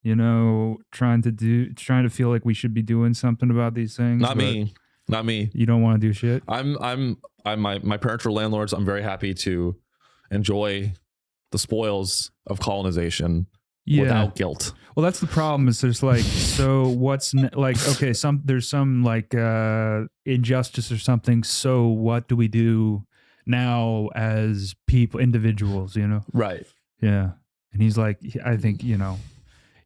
You know, trying to feel like we should be doing something about these things. Not me. You don't want to do shit. My parents are landlords. I'm very happy to enjoy the spoils of colonization without guilt. Well, that's the problem. Is there's like, so what's okay, there's some like injustice or something. So what do we do now as people, individuals? You know, right? Yeah, and he's like, I think, you know,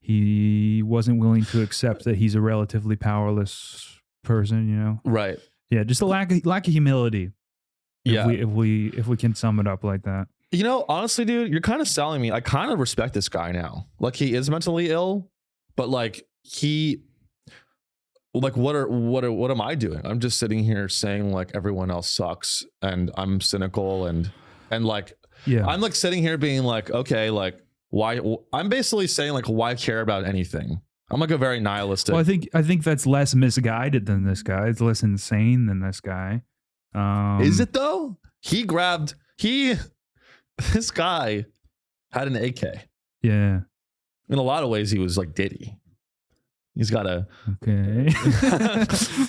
he wasn't willing to accept that he's a relatively powerless person. You know, right? Yeah, just a lack of humility. Yeah, if we can sum it up like that. You know, honestly, dude, you're kind of selling me. I kind of respect this guy now. Like, he is mentally ill, but like what am I doing? I'm just sitting here saying like everyone else sucks, and I'm cynical and like, yeah, I'm like sitting here being like, okay, like why? I'm basically saying like, why care about anything? I'm like a very nihilistic. Well, I think that's less misguided than this guy. It's less insane than this guy. Is it though? This guy had an AK. Yeah. In a lot of ways, he was like Diddy. He's got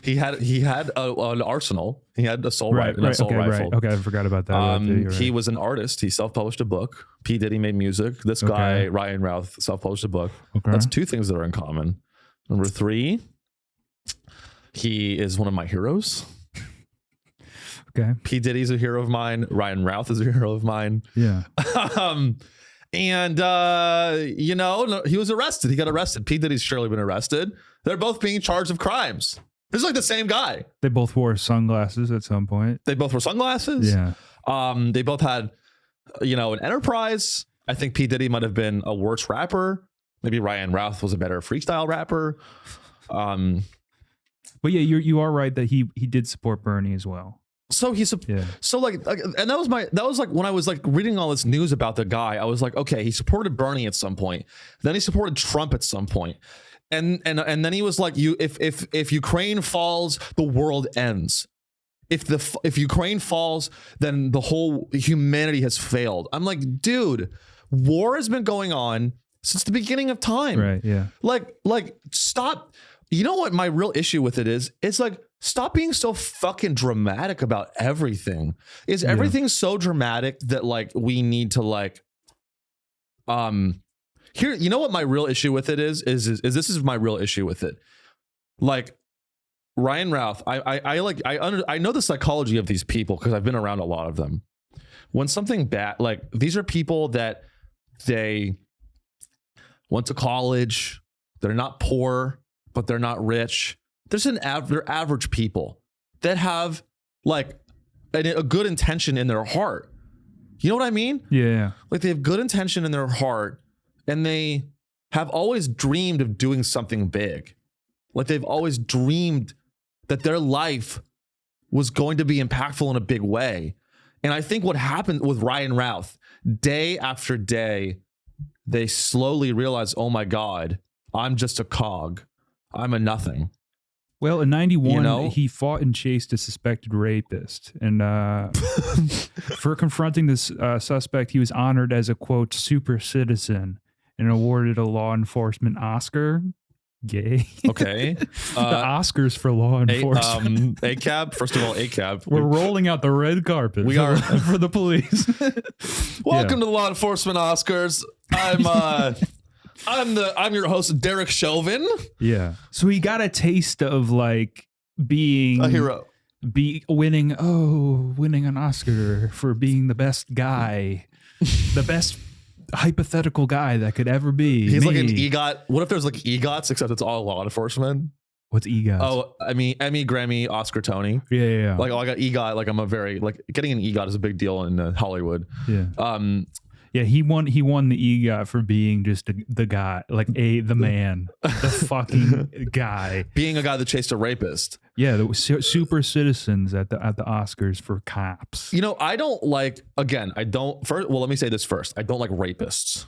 he had an arsenal. He had an assault rifle. Okay, I forgot about that. He was an artist. He self-published a book. P. Diddy made music. This guy, Ryan Routh, self-published a book. Okay. That's two things that are in common. Number 3, he is one of my heroes. Okay. P. Diddy's a hero of mine. Ryan Routh is a hero of mine. Yeah. And he was arrested. He got arrested. P. Diddy's surely been arrested. They're both being charged of crimes. This is like the same guy. They both wore sunglasses at some point. They both wore sunglasses. Yeah. They both had, an enterprise. I think P. Diddy might have been a worse rapper. Maybe Ryan Routh was a better freestyle rapper. But yeah, you are right that he did support Bernie as well. So and that was like when I was like reading all this news about the guy, I was like, okay, he supported Bernie at some point. Then he supported Trump at some point. And then he was like, if Ukraine falls, the world ends. If Ukraine falls, then the whole humanity has failed. I'm like, dude, war has been going on since the beginning of time. Right. Yeah. Like stop. You know what my real issue with it is? It's like, stop being so fucking dramatic about everything. Is everything so dramatic that like we need to like here, you know what my real issue with it is this is my real issue with it. Like Ryan Routh, I know the psychology of these people because I've been around a lot of them. When something bad, like these are people that they went to college, they're not poor, but they're not rich. They're average people that have like a good intention in their heart. You know what I mean? Yeah. Like they have good intention in their heart and they have always dreamed of doing something big. Like they've always dreamed that their life was going to be impactful in a big way. And I think what happened with Ryan Routh, day after day, they slowly realized, oh my God, I'm just a cog. I'm a nothing. Well, in 91, he fought and chased a suspected rapist. And for confronting this suspect, he was honored as a, quote, super citizen and awarded a law enforcement Oscar. Gay. Okay. The Oscars for law enforcement. ACAB. First of all, ACAB. We're rolling out the red carpet for the police. Welcome to the law enforcement Oscars. I'm your host, Derek Chauvin. Yeah. So he got a taste of like being a hero, winning an Oscar for being the best guy, the best hypothetical guy that could ever be. He's like an EGOT. What if there's like EGOTs, except it's all law enforcement? What's EGOT? Oh, I mean, Emmy, Grammy, Oscar, Tony. Yeah. Like, I got EGOT. Like, I'm a very like getting an EGOT is a big deal in Hollywood. Yeah. Yeah, he won the EGOT for being just the guy, like the man, the fucking guy. Being a guy that chased a rapist. Yeah, the super citizens at the Oscars for cops. I don't like, again, let me say this first. I don't like rapists.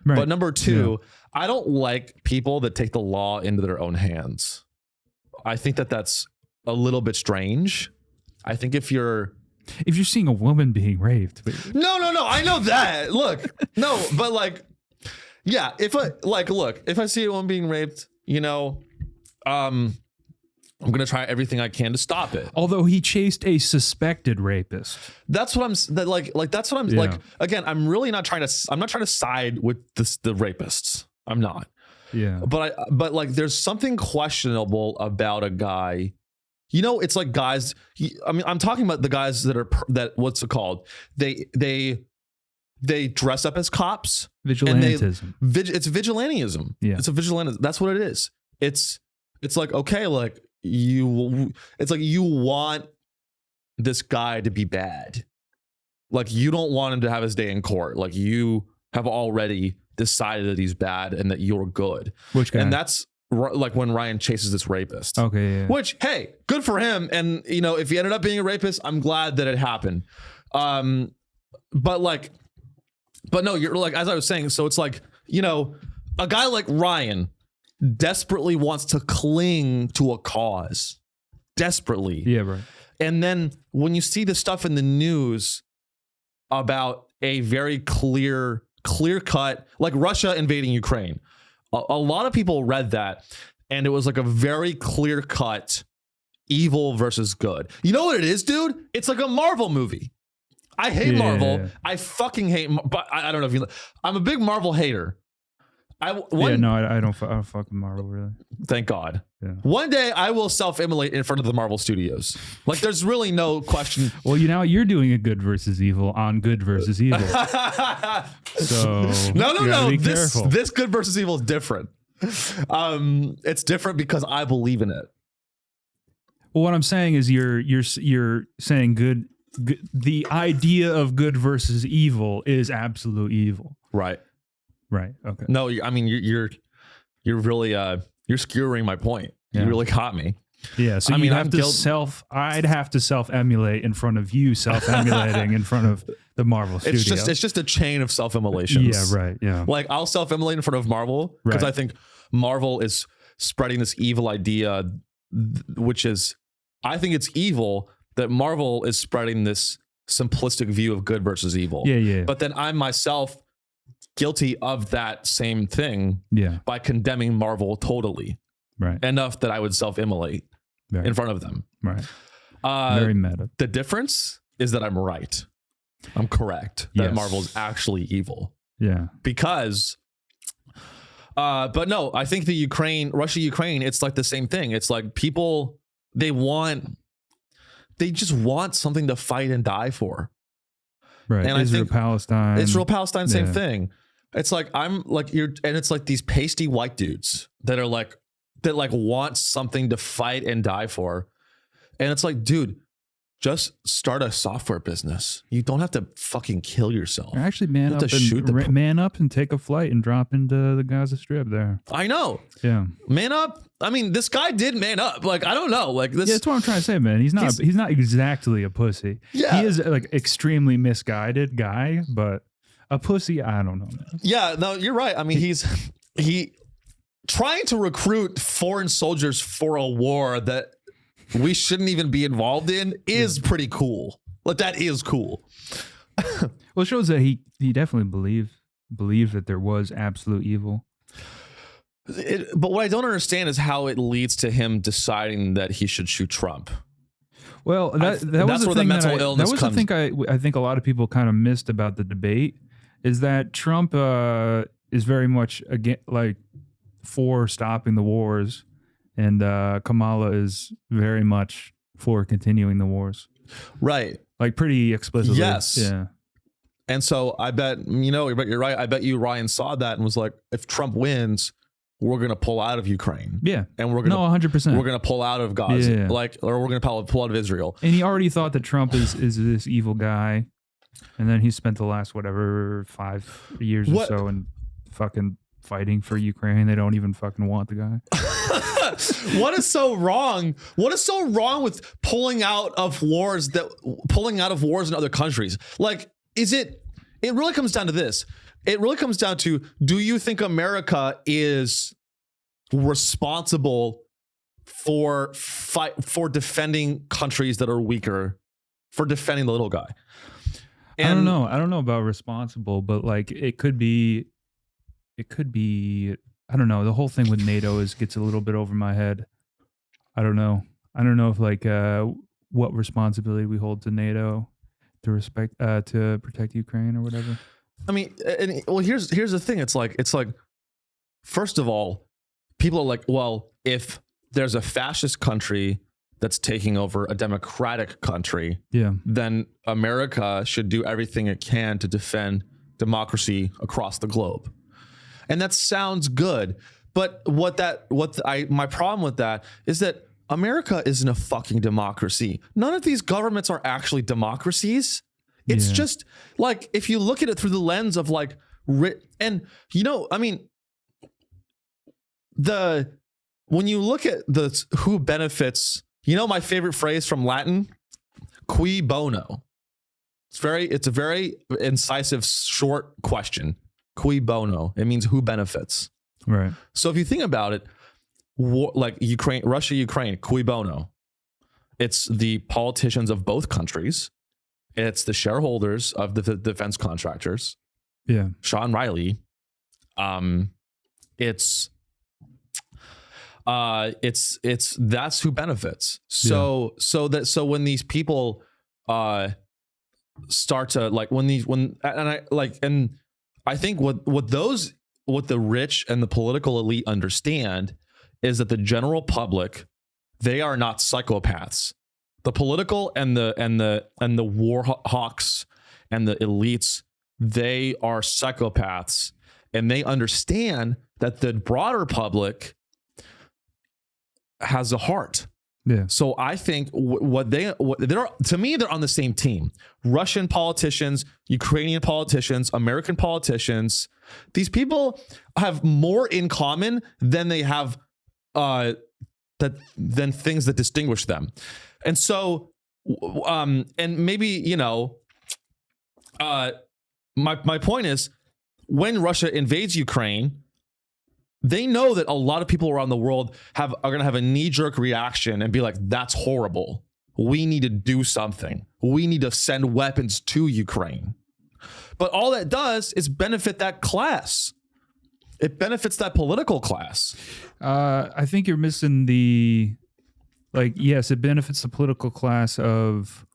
Right. But number two, I don't like people that take the law into their own hands. I think that's a little bit strange. I think if you're seeing a woman being raped. No. I know that. Look, no, but like, yeah, if I see a woman being raped, I'm going to try everything I can to stop it. Although he chased a suspected rapist. That's what like, again, I'm not trying to side with the rapists. I'm not. Yeah. But like, there's something questionable about a guy. It's like guys. I'm talking about the guys what's it called? They dress up as cops. Vigilantism. It's vigilantism. Yeah. It's a vigilante. That's what it is. It's like, okay, like it's like you want this guy to be bad. Like you don't want him to have his day in court. Like you have already decided that he's bad and that you're good. Which guy? And that's like when Ryan chases this rapist. Okay. Yeah. Which, hey, good for him. And if he ended up being a rapist, I'm glad that it happened. But no, you're like, as I was saying, so it's like, a guy like Ryan desperately wants to cling to a cause. Desperately. Yeah, right. And then when you see the stuff in the news about a very clear cut, like Russia invading Ukraine, a lot of people read that and it was like a very clear cut evil versus good. You know what it is, dude? It's like a Marvel movie. I hate Marvel. I fucking hate, but I don't know if I'm a big Marvel hater. I don't fuck with Marvel really. Thank God. Yeah. One day I will self-immolate in front of the Marvel Studios. Like, there's really no question. Well, you're doing a good versus evil on good versus evil. So no. This good versus evil is different. It's different because I believe in it. Well, what I'm saying is you're saying good. The idea of good versus evil is absolute evil. Right. Right. Okay. No, I mean you're really you're skewering my point. You really caught me. Yeah. So I'd have to self-emulate in front of you, self-emulating in front of the Marvel studio. It's just a chain of self-immolations. Yeah. Right. Yeah. Like, I'll self-immolate in front of Marvel because I think Marvel is spreading this evil idea, which is, I think it's evil that Marvel is spreading this simplistic view of good versus evil. Yeah. But then I'm myself guilty of that same thing by condemning Marvel totally. Right. Enough that I would self-immolate in front of them. Right. Very meta. The difference is that I'm right. I'm correct that Marvel's actually evil. Yeah. Because but no, I think the Russia-Ukraine, it's like the same thing. It's like people, they just want something to fight and die for. Right. And Israel-Palestine. Same thing. It's like, and it's like these pasty white dudes that want something to fight and die for. And it's like, dude, just start a software business. You don't have to fucking kill yourself. Actually, man up and take a flight and drop into the Gaza Strip there. I know. Yeah. Man up. I mean, this guy did man up. Like, I don't know. Like, this. Yeah, that's what I'm trying to say, man. He's not exactly a pussy. Yeah. He is like extremely misguided guy, but a pussy, I don't know, man. Yeah, no, you're right. I mean, he trying to recruit foreign soldiers for a war that we shouldn't even be involved in is pretty cool. Like, that is cool. Well, it shows that he definitely believed that there was absolute evil. But what I don't understand is how it leads to him deciding that he should shoot Trump. Well, that was the thing I think a lot of people kind of missed about the debate is that Trump is very much for stopping the wars, and Kamala is very much for continuing the wars. Right. Like, pretty explicitly. Yes. Yeah. And so I bet, you're right. I bet you Ryan saw that and was like, if Trump wins, we're going to pull out of Ukraine. Yeah. And we're going to 100%. We're going to pull out of Gaza. Yeah. Or we're going to pull out of Israel. And he already thought that Trump is this evil guy. And then he spent the last 5 years or so in fucking fighting for Ukraine. They don't even fucking want the guy. What is so wrong? What is so wrong with pulling out of wars in other countries? Like, it really comes down to this. It really comes down to, do you think America is responsible for defending countries that are weaker, for defending the little guy? And I don't know about responsible, but like it could be, I don't know. The whole thing with NATO gets a little bit over my head. I don't know if what responsibility we hold to NATO to protect Ukraine or whatever. I mean, here's the thing. It's like, first of all, people are like, well, if there's a fascist country that's taking over a democratic country, then America should do everything it can to defend democracy across the globe. And that sounds good. But my problem with that is that America isn't a fucking democracy. None of these governments are actually democracies. It's just like, if you look at it through the lens of like, and I mean, when you look at who benefits, my favorite phrase from Latin, cui bono. It's a very incisive, short question. Cui bono. It means who benefits. Right. So if you think about it, like Russia, Ukraine, cui bono. It's the politicians of both countries. It's the shareholders of the defense contractors. Yeah. Sean Riley. It's that's who benefits. So when these people start to like, and I think what those rich and the political elite understand is that the general public, they are not psychopaths. The political and the war hawks and the elites, they are psychopaths, and they understand that the broader public has a heart. Yeah. So I think to me, they're on the same team. Russian politicians, Ukrainian politicians, American politicians. These people have more in common than they have than things that distinguish them. And so, and maybe, my point is, when Russia invades Ukraine, they know that a lot of people around the world are going to have a knee-jerk reaction and be like, that's horrible. We need to do something. We need to send weapons to Ukraine. But all that does is benefit that class. It benefits that political class. I think you're missing yes, it benefits the political class of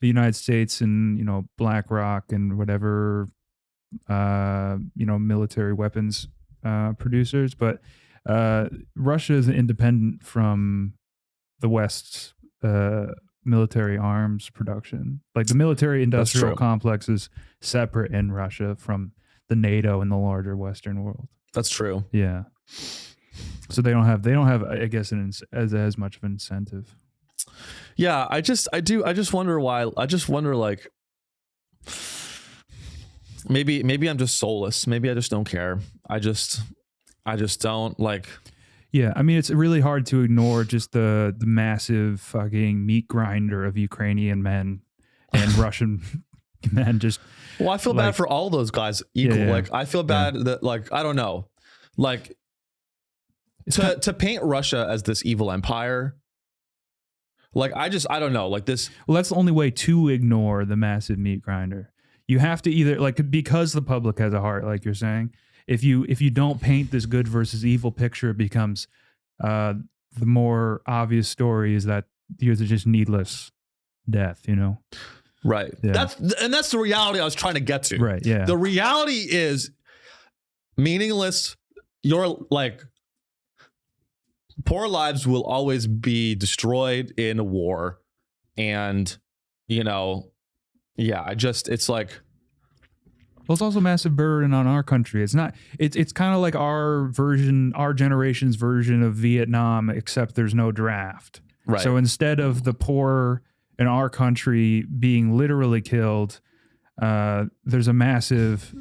the United States and, BlackRock and whatever, military weapons producers, but Russia is independent from the West's military arms production. Like the military industrial complex is separate in Russia from the NATO and the larger Western world. That's true. Yeah. So they don't have I guess as much of an incentive. Yeah, I just wonder why. I just wonder, like, maybe I'm just soulless. Maybe I just don't care. I just don't like. Yeah, I mean, it's really hard to ignore just the massive fucking meat grinder of Ukrainian men and Russian men. Just well, I feel bad for all those guys equal. Yeah. Like, I feel bad that, like, I don't know, like, to paint Russia as this evil empire. Like, I don't know, like this. Well, that's the only way to ignore the massive meat grinder. You have to either, like, because the public has a heart, like you're saying, if you don't paint this good versus evil picture, it becomes the more obvious story is that there's just needless death, Right. Yeah. That's the reality I was trying to get to. Right. Yeah. The reality is meaningless. You're like, poor lives will always be destroyed in a war. And, it's like. Well, it's also a massive burden on our country. It's kind of like our generation's version of Vietnam, except there's no draft. Right. So instead of the poor in our country being literally killed, there's a massive,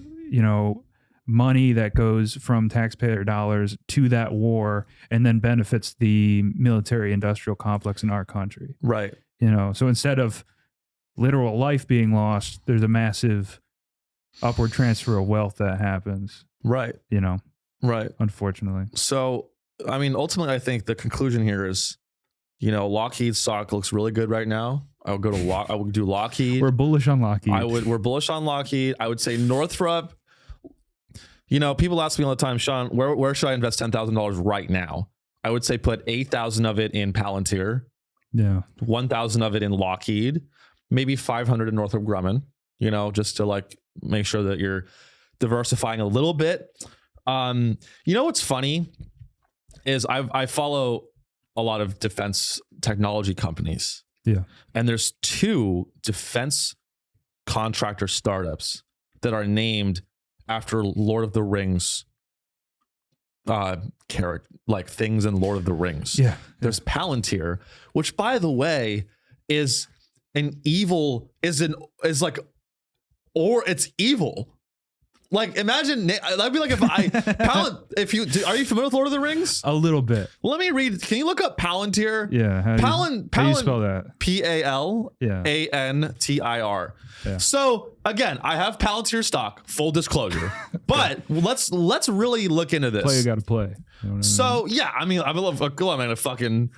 money that goes from taxpayer dollars to that war and then benefits the military industrial complex in our country. Right. So instead of literal life being lost, there's a massive upward transfer of wealth that happens. Right. Right. Unfortunately. So, I mean, ultimately, I think the conclusion here is, Lockheed's stock looks really good right now. I would do Lockheed. We're bullish on Lockheed. We're bullish on Lockheed. I would say Northrop. People ask me all the time, Sean, where should I invest $10,000 right now? I would say put 8,000 of it in Palantir. Yeah. 1,000 of it in Lockheed. Maybe 500 in Northrop Grumman. Just to, like, make sure that you're diversifying a little bit. What's funny is I follow a lot of defense technology companies. Yeah. And there's 2 defense contractor startups that are named after Lord of the Rings character, like things in Lord of the Rings. Yeah. There's Palantir, which, by the way, is it's evil. Like, imagine that'd be like if are you familiar with Lord of the Rings? A little bit. Let me read. Can you look up Palantir? Yeah. How do you spell that? Palantir. Yeah. So again, I have Palantir stock, full disclosure. But let's really look into this. Play, you got to play. So yeah, I mean, I'm gonna fucking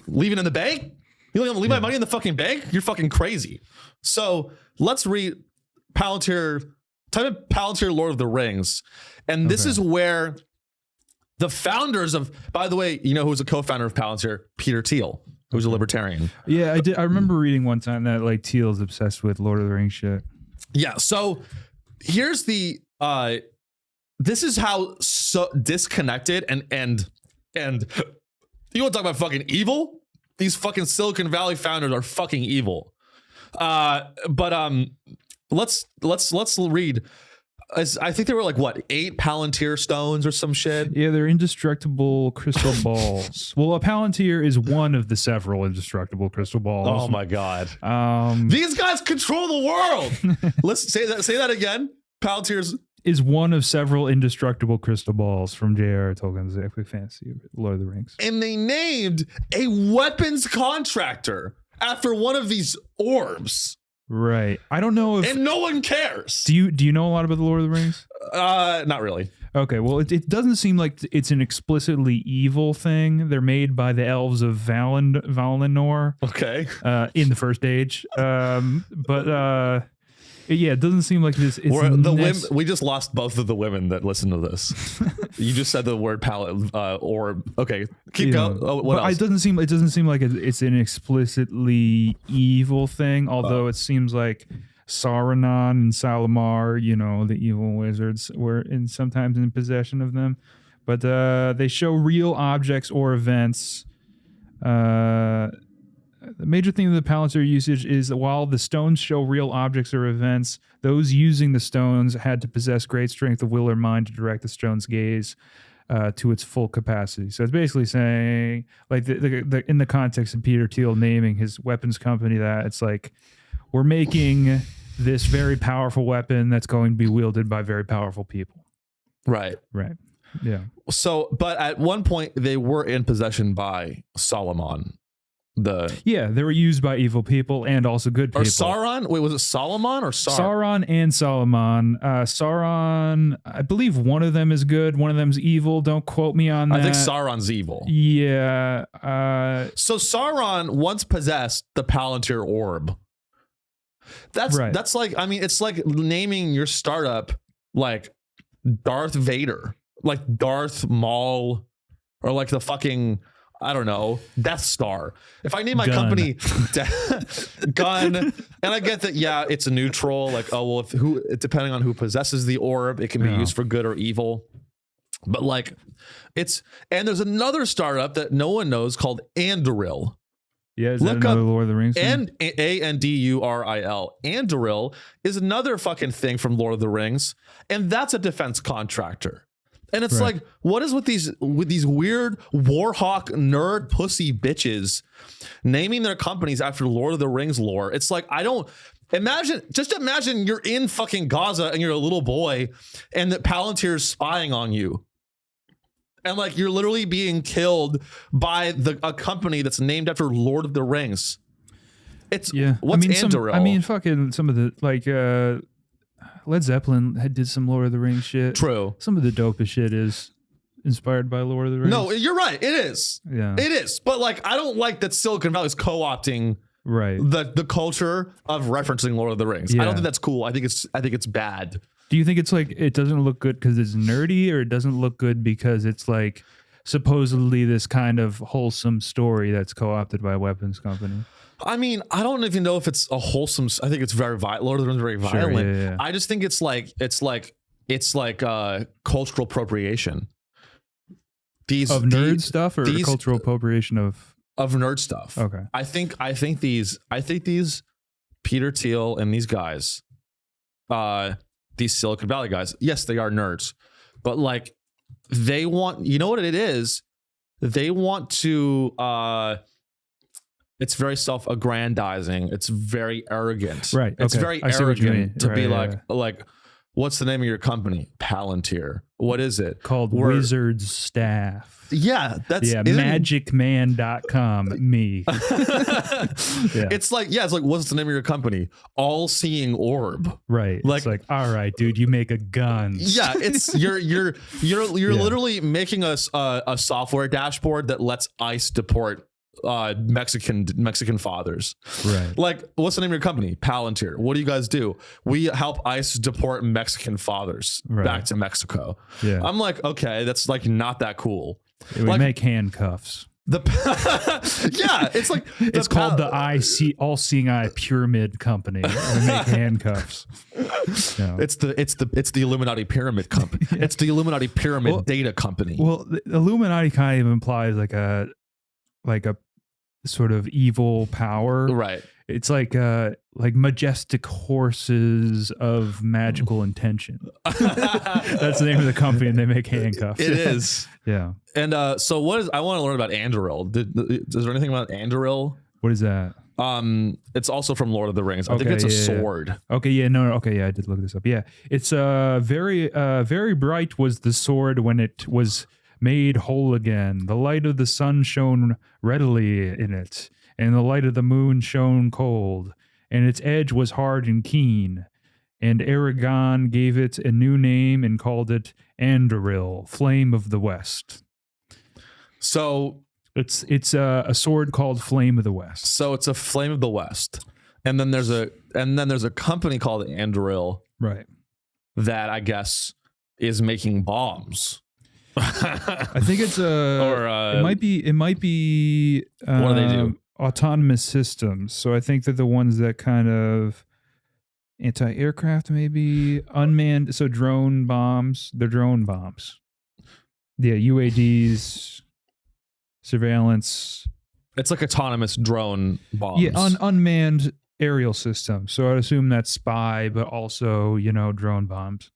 leave it in the bank. You gonna leave my money in the fucking bank? You're fucking crazy. So let's read Palantir. Type in Palantir Lord of the Rings. And this is where the founders of, by the way, who's a co-founder of Palantir? Peter Thiel, who's a libertarian. Yeah, I did. I remember reading one time that, like, Thiel's obsessed with Lord of the Rings shit. Yeah. So here's the this is how so disconnected and you want to talk about fucking evil? These fucking Silicon Valley founders are fucking evil. Let's read. I think there were like what 8 Palantir stones or some shit. Yeah, they're indestructible crystal balls. Well, a Palantir is one of the several indestructible crystal balls. Oh my god! These guys control the world. Let's say that again. Palantir's is one of several indestructible crystal balls from J.R.R. Tolkien's Epic Fantasy, Lord of the Rings. And they named a weapons contractor after one of these orbs. Right. I don't know if... And no one cares. Do you know a lot about the Lord of the Rings? Not really. Okay, well, it doesn't seem like it's an explicitly evil thing. They're made by the elves of Valinor. Okay. In the First Age. Yeah, it doesn't seem like this. We just lost both of the women that listen to this. You just said the word palette or okay. Keep going. Oh, what else? It doesn't seem like it's an explicitly evil thing. Although it seems like Sauron and Salamar, the evil wizards, were sometimes in possession of them. But they show real objects or events. The major thing of the Palantir usage is that while the stones show real objects or events, those using the stones had to possess great strength of will or mind to direct the stone's gaze to its full capacity. So it's basically saying, like, in the context of Peter Thiel naming his weapons company, that it's like, we're making this very powerful weapon that's going to be wielded by very powerful people. Right. Yeah. So, but at one point they were in possession by Solomon. They were used by evil people and also good people. Or Sauron? Wait, was it Solomon or Sauron and Solomon. Sauron, I believe one of them is good, one of them's evil. Don't quote me on that. I think Sauron's evil. Yeah. So Sauron once possessed the Palantir orb. That's like, I mean, it's like naming your startup like Darth Vader, like Darth Maul, or like the fucking, I don't know, Death Star. If I name my company Gun, and I get that, yeah, it's a neutral, like, oh, well, depending on who possesses the orb, it can be used for good or evil. But like, and there's another startup that no one knows called Anduril. Yeah, is that another Lord of the Rings thing? And Anduril. Anduril is another fucking thing from Lord of the Rings, and that's a defense contractor. And it's like, what is with these weird Warhawk nerd pussy bitches naming their companies after Lord of the Rings lore? It's like, just imagine you're in fucking Gaza and you're a little boy and that Palantir's spying on you. And like, you're literally being killed by a company that's named after Lord of the Rings. What's Anduril? Fucking some of the, like, Led Zeppelin did some Lord of the Rings shit. True. Some of the dopest shit is inspired by Lord of the Rings. No, you're right. It is. Yeah. It is. But like, I don't like that Silicon Valley is co-opting the culture of referencing Lord of the Rings. Yeah. I don't think that's cool. I think it's bad. Do you think it's like, it doesn't look good because it's nerdy, or it doesn't look good because it's like supposedly this kind of wholesome story that's co-opted by a weapons company? I mean, I don't even know if it's a wholesome. I think it's very violent. Lord of the Rings is very violent. Yeah. I just think it's like cultural appropriation. Of nerd stuff, or cultural appropriation of nerd stuff. Okay. I think these Peter Thiel and these guys, these Silicon Valley guys, yes, they are nerds, but like, they want, you know what it is? They want to, it's very self-aggrandizing. It's very arrogant. Right. It's very arrogant to be like, what's the name of your company? Palantir. What is it? Called Wizard's Staff. Yeah. Magicman.com. Me. It's like, what's the name of your company? All Seeing Orb. Right. Like, it's like, all right, dude, you make a gun. Yeah. It's you're literally making us a software dashboard that lets ICE deport Mexican fathers. Right. Like, what's the name of your company? Palantir. What do you guys do? We help ICE deport Mexican fathers back to Mexico. Yeah. I'm like, okay, that's like not that cool. We make handcuffs. Yeah, it's like It's called the all-seeing eye pyramid company. They make handcuffs. No. It's the Illuminati pyramid company. It's the Illuminati pyramid data company. Well, the Illuminati kind of implies like a sort of evil power, right? It's like majestic horses of magical intention. That's the name of the company, and they make handcuffs. It is. Yeah. And so I want to learn about Anduril. Is there anything about Anduril? What is that? It's also from Lord of the Rings. I think it's a sword. Okay, yeah, no, okay, yeah, I did look this up. Yeah, it's very bright was the sword when it was made whole again. The light of the sun shone readily in it, and the light of the moon shone cold, and its edge was hard and keen. And Aragon gave it a new name and called it Anduril, Flame of the West. So it's a sword called Flame of the West. So it's a Flame of the West, and then there's a company called Anduril, right? That I guess is making bombs. I think it's it might be what do they do? Autonomous systems. So I think they're the ones that kind of anti-aircraft, maybe unmanned. So drone bombs. They're drone bombs. Yeah, UADs, surveillance. It's like autonomous drone bombs. Yeah, unmanned aerial systems. So I'd assume that's spy, but also drone bombs.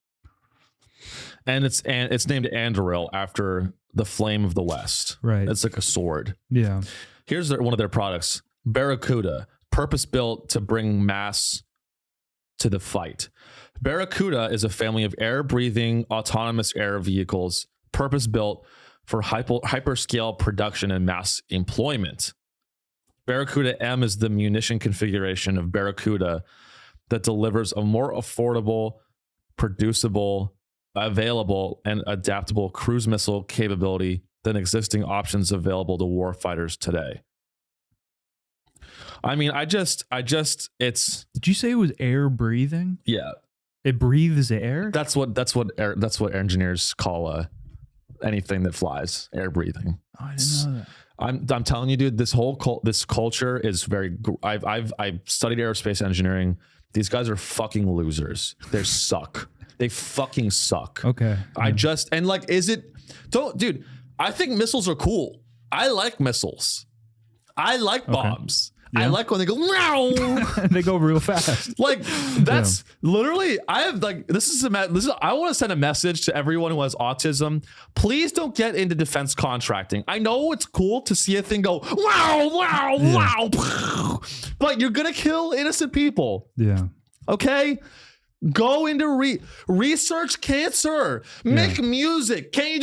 And it's named Anduril after the Flame of the West. Right. It's like a sword. Yeah. Here's one of their products, Barracuda, purpose-built to bring mass to the fight. Barracuda is a family of air-breathing autonomous air vehicles, purpose-built for hyperscale production and mass employment. Barracuda M is the munition configuration of Barracuda that delivers a more affordable, producible, available, and adaptable cruise missile capability than existing options available to warfighters today. I mean, it's. Did you say it was air breathing? Yeah, it breathes air. That's what engineers call anything that flies, air breathing. Oh, I didn't know that. I'm telling you, dude. This culture is very. I've studied aerospace engineering. These guys are fucking losers. They suck. They fucking suck. Okay. Dude, I think missiles are cool. I like missiles. I like bombs. Yeah. I like when they go, meow. They go real fast. Like, that's literally, I want to send a message to everyone who has autism. Please don't get into defense contracting. I know it's cool to see a thing go, wow, wow, wow. But you're going to kill innocent people. Yeah. Okay? Go into research cancer. Make music. Can you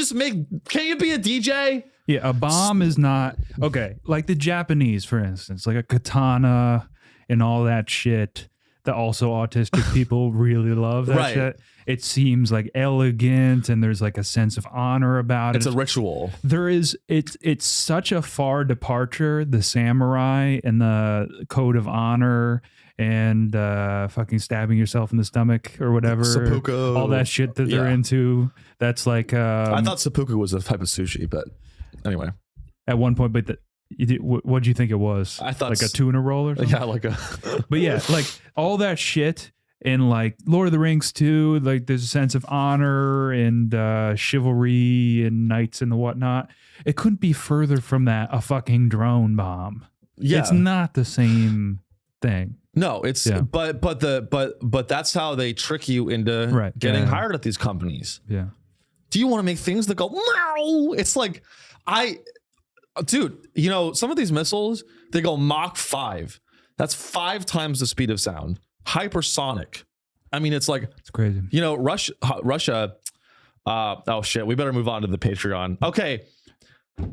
be a DJ? Yeah, a bomb is not okay. Like the Japanese, for instance, like a katana and all that shit that also autistic people really love that shit. It seems like elegant and there's like a sense of honor about it. It's a ritual. It's such a far departure, the samurai and the code of honor and fucking stabbing yourself in the stomach or whatever. Seppuku. All that shit that they're into. That's like I thought seppuku was a type of sushi, but anyway. At one point, but what'd you think it was? I thought like a tuna roll or something? Yeah, like a but yeah, like all that shit in like Lord of the Rings too, like there's a sense of honor and chivalry and knights and the whatnot. It couldn't be further from that a fucking drone bomb. Yeah. It's not the same thing. No, it's but that's how they trick you into getting hired at these companies. Yeah. Do you want to make things that go meow? It's like dude, some of these missiles, they go Mach 5. That's 5 times the speed of sound. Hypersonic. I mean, it's crazy. Russia. Oh shit, we better move on to the Patreon. Okay.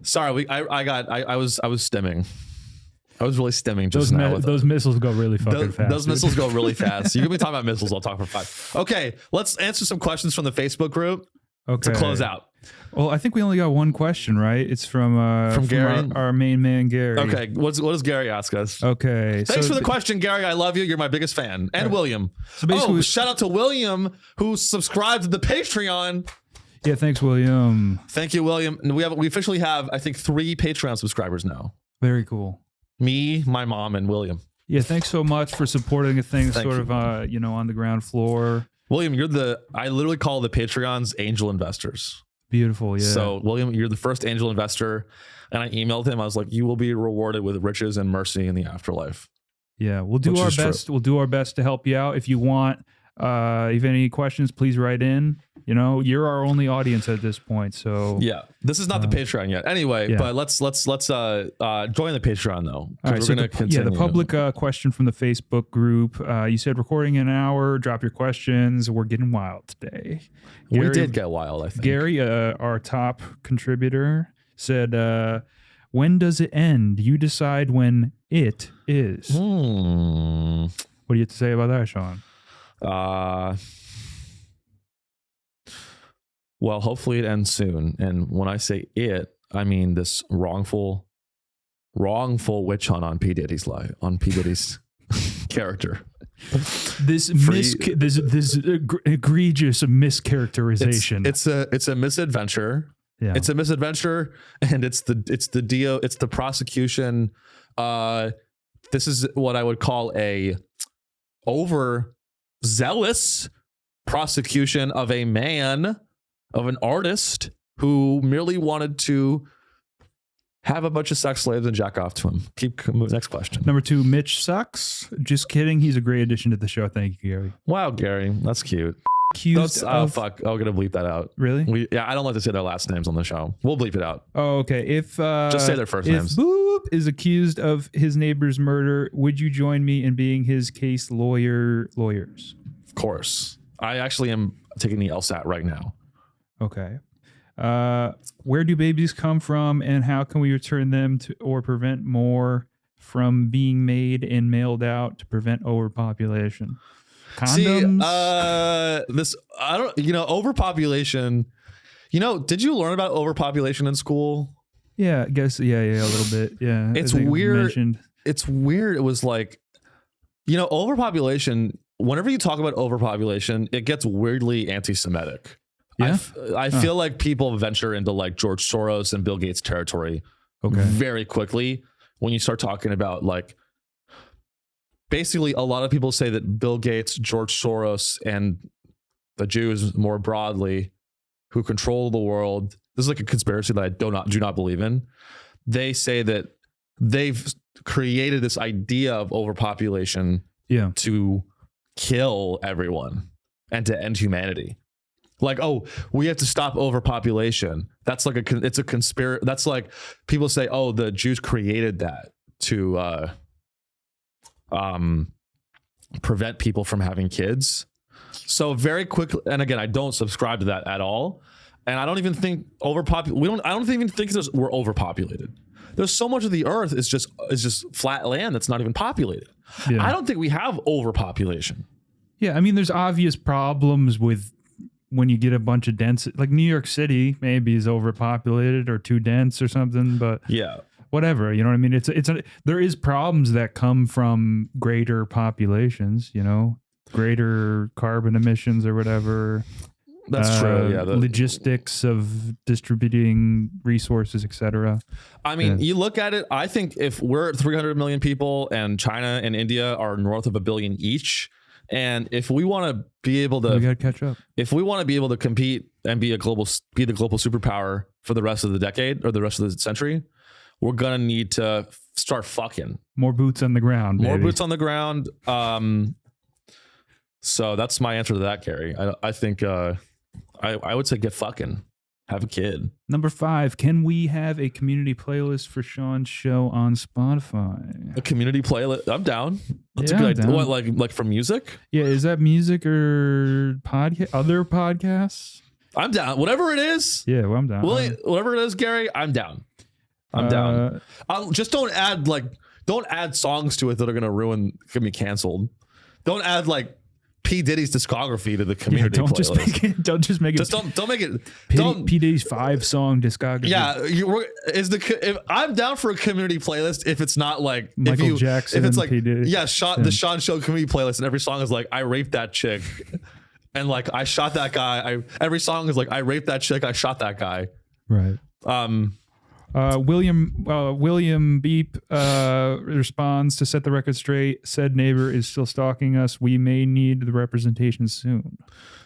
Sorry, I was stemming. I was really stemming just now. Those missiles go really fucking fast. Those missiles go really fast. You can be talking about missiles. I'll talk for 5. Okay, let's answer some questions from the Facebook group to close out. Well, I think we only got one question, right? It's from Gary, our main man, Gary. Okay, what does Gary ask us? Okay, thanks for the question, Gary. I love you. You're my biggest fan, and William. So basically, shout out to William who subscribed to the Patreon. Yeah, thanks, William. Thank you, William. And we officially have, I think, 3 Patreon subscribers now. Very cool. Me, my mom, and William. Yeah, thanks so much for supporting a thing Thank sort you. of, on the ground floor. William, I literally call the Patreons angel investors. Beautiful, yeah. So, William, you're the first angel investor. And I emailed him. I was like, you will be rewarded with riches and mercy in the afterlife. Yeah, we'll do our best. We'll do our best to help you out. If you want, if you have any questions, please write in. You're our only audience at this point. So yeah, this is not the Patreon yet. Anyway, yeah. but let's join the Patreon though. All right, we're so gonna continue. the public question from the Facebook group. You said recording in an hour. Drop your questions. We're getting wild today. We did get wild. I think Gary, our top contributor, said, "When does it end? You decide when it is." What do you have to say about that, Sean? Well, hopefully it ends soon. And when I say it, I mean this wrongful witch hunt on P. Diddy's character. This egregious mischaracterization. It's a misadventure. Yeah. It's a misadventure, and it's the prosecution. This is what I would call a overzealous prosecution of an artist who merely wanted to have a bunch of sex slaves and jack off to him. Keep moving. Next question. Number 2, Mitch sucks. Just kidding. He's a great addition to the show. Thank you, Gary. Wow, Gary, that's cute. Fuck. I'm gonna bleep that out. Really? I don't like to say their last names on the show. We'll bleep it out. Oh, okay. If just say their first names. Boop is accused of his neighbor's murder, would you join me in being his case lawyers? Of course. I actually am taking the LSAT right now. Okay. Where do babies come from, and how can we return them to or prevent more from being made and mailed out to prevent overpopulation? Condoms? Overpopulation. Did you learn about overpopulation in school? Yeah, I guess. Yeah, a little bit. Yeah. It's weird. It's weird. It was like, overpopulation, whenever you talk about overpopulation, it gets weirdly anti-Semitic. Yeah? I feel like people venture into like George Soros and Bill Gates territory very quickly when you start talking about like, basically a lot of people say that Bill Gates, George Soros, and the Jews more broadly who control the world, this is like a conspiracy that I do not believe in. They say that they've created this idea of overpopulation to kill everyone and to end humanity. Like, oh, we have to stop overpopulation. That's like it's a conspiracy. That's like people say, oh, the Jews created that to prevent people from having kids. So very quickly, and again, I don't subscribe to that at all. And I don't even think I don't even think we're overpopulated. There's so much of the earth is just flat land that's not even populated. Yeah. I don't think we have overpopulation. Yeah, I mean, there's obvious problems with when you get a bunch of dense, like New York City maybe is overpopulated or too dense or something, but yeah, whatever, you know what I mean? There is problems that come from greater populations, greater carbon emissions or whatever. That's true. Yeah, logistics of distributing resources, etc. I mean, you look at it. I think if we're 300 million people and China and India are north of 1 billion each, and if we want to be able to, we got to catch up. If we want to be able to compete and be the global superpower for the rest of the decade or the rest of the century, we're gonna need to start fucking more boots on the ground. More boots on the ground. So that's my answer to that, Gary. I think I would say get fucking, have a kid. Number 5, can we have a community playlist for Sean's show on Spotify? A community playlist? I'm down. That's a good idea. What, like for music? Yeah, is that music or podcast? Other podcasts? I'm down. Whatever it is. Yeah, well, I'm down. Whatever it is, Gary, I'm down. I'm down. Just don't add songs to it that are gonna be canceled. Don't add like P. Diddy's discography to the community playlist. Don't just make it. Don't make it. P. Diddy's 5-song discography. Yeah, if I'm down for a community playlist if it's not like Michael Jackson. If it's like P. Diddy. the Sean Show community playlist and every song is like I raped that chick, and like I shot that guy. Every song is like I raped that chick, I shot that guy. Right. William Beep responds to set the record straight. Said neighbor is still stalking us. We may need the representation soon.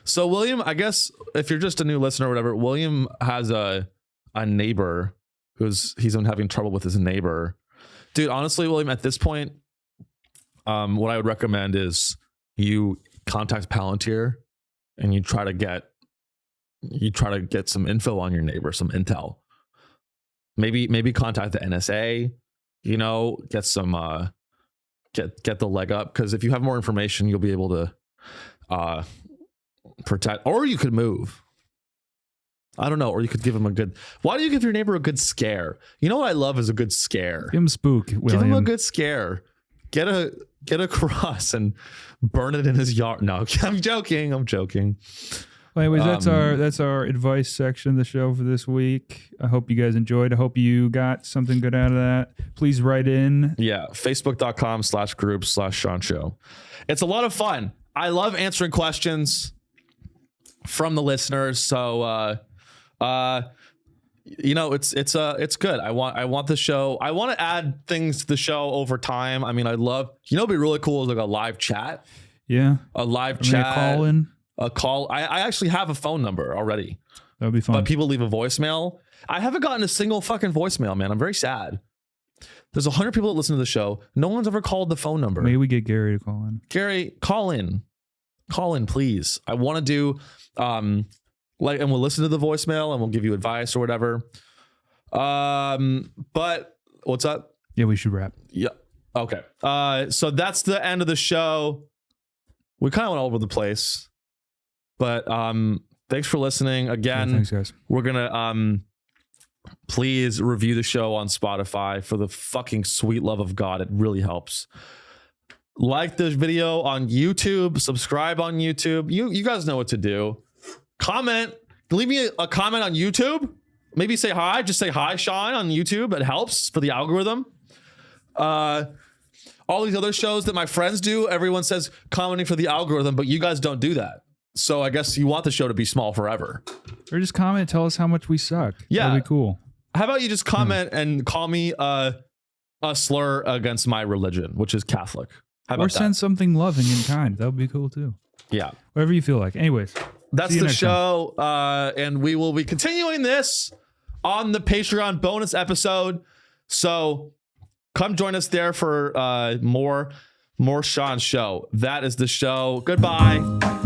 So William, I guess if you're just a new listener or whatever, William has a neighbor he's been having trouble with his neighbor. Dude, honestly, William, at this point, what I would recommend is you contact Palantir and you try to get some info on your neighbor, some intel. Maybe contact the NSA, get some get the leg up, because if you have more information, you'll be able to protect, or you could move. I don't know, or you could give him why do you give your neighbor a good scare? You know what I love is a good scare. Give him spook, William. Give him a good scare. Get a cross and burn it in his yard. No, I'm joking. Well, anyways, that's our advice section of the show for this week. I hope you guys enjoyed. I hope you got something good out of that. Please write in. Yeah, facebook.com/group/Sean Show. It's a lot of fun. I love answering questions from the listeners. So it's good. I want the show. I want to add things to the show over time. I mean, I'd love, it'd be really cool is like a live chat. Yeah. A live chat. A call in. A call. I actually have a phone number already. That would be fun. But people leave a voicemail. I haven't gotten a single fucking voicemail, man. I'm very sad. There's 100 people that listen to the show. No one's ever called the phone number. Maybe we get Gary to call in. Gary, call in. Call in, please. I want to do and we'll listen to the voicemail and we'll give you advice or whatever. But what's up? Yeah, we should wrap. Yeah. Okay. So that's the end of the show. We kind of went all over the place. But thanks for listening again. Yeah, thanks, guys. We're gonna please review the show on Spotify for the fucking sweet love of God. It really helps. Like this video on YouTube. Subscribe on YouTube. You guys know what to do. Comment. Leave me a comment on YouTube. Maybe say hi. Just say hi, Sean, on YouTube. It helps for the algorithm. All these other shows that my friends do, everyone says commenting for the algorithm, but you guys don't do that. So I guess you want the show to be small forever. Or just comment, tell us how much we suck. Yeah. That'd be cool. How about you just comment and call me a slur against my religion, which is Catholic. How about or send something loving and kind. That would be cool too. Yeah. Whatever you feel like. Anyways. That's the show. And we will be continuing this on the Patreon bonus episode. So come join us there for more Sean Show. That is the show. Goodbye.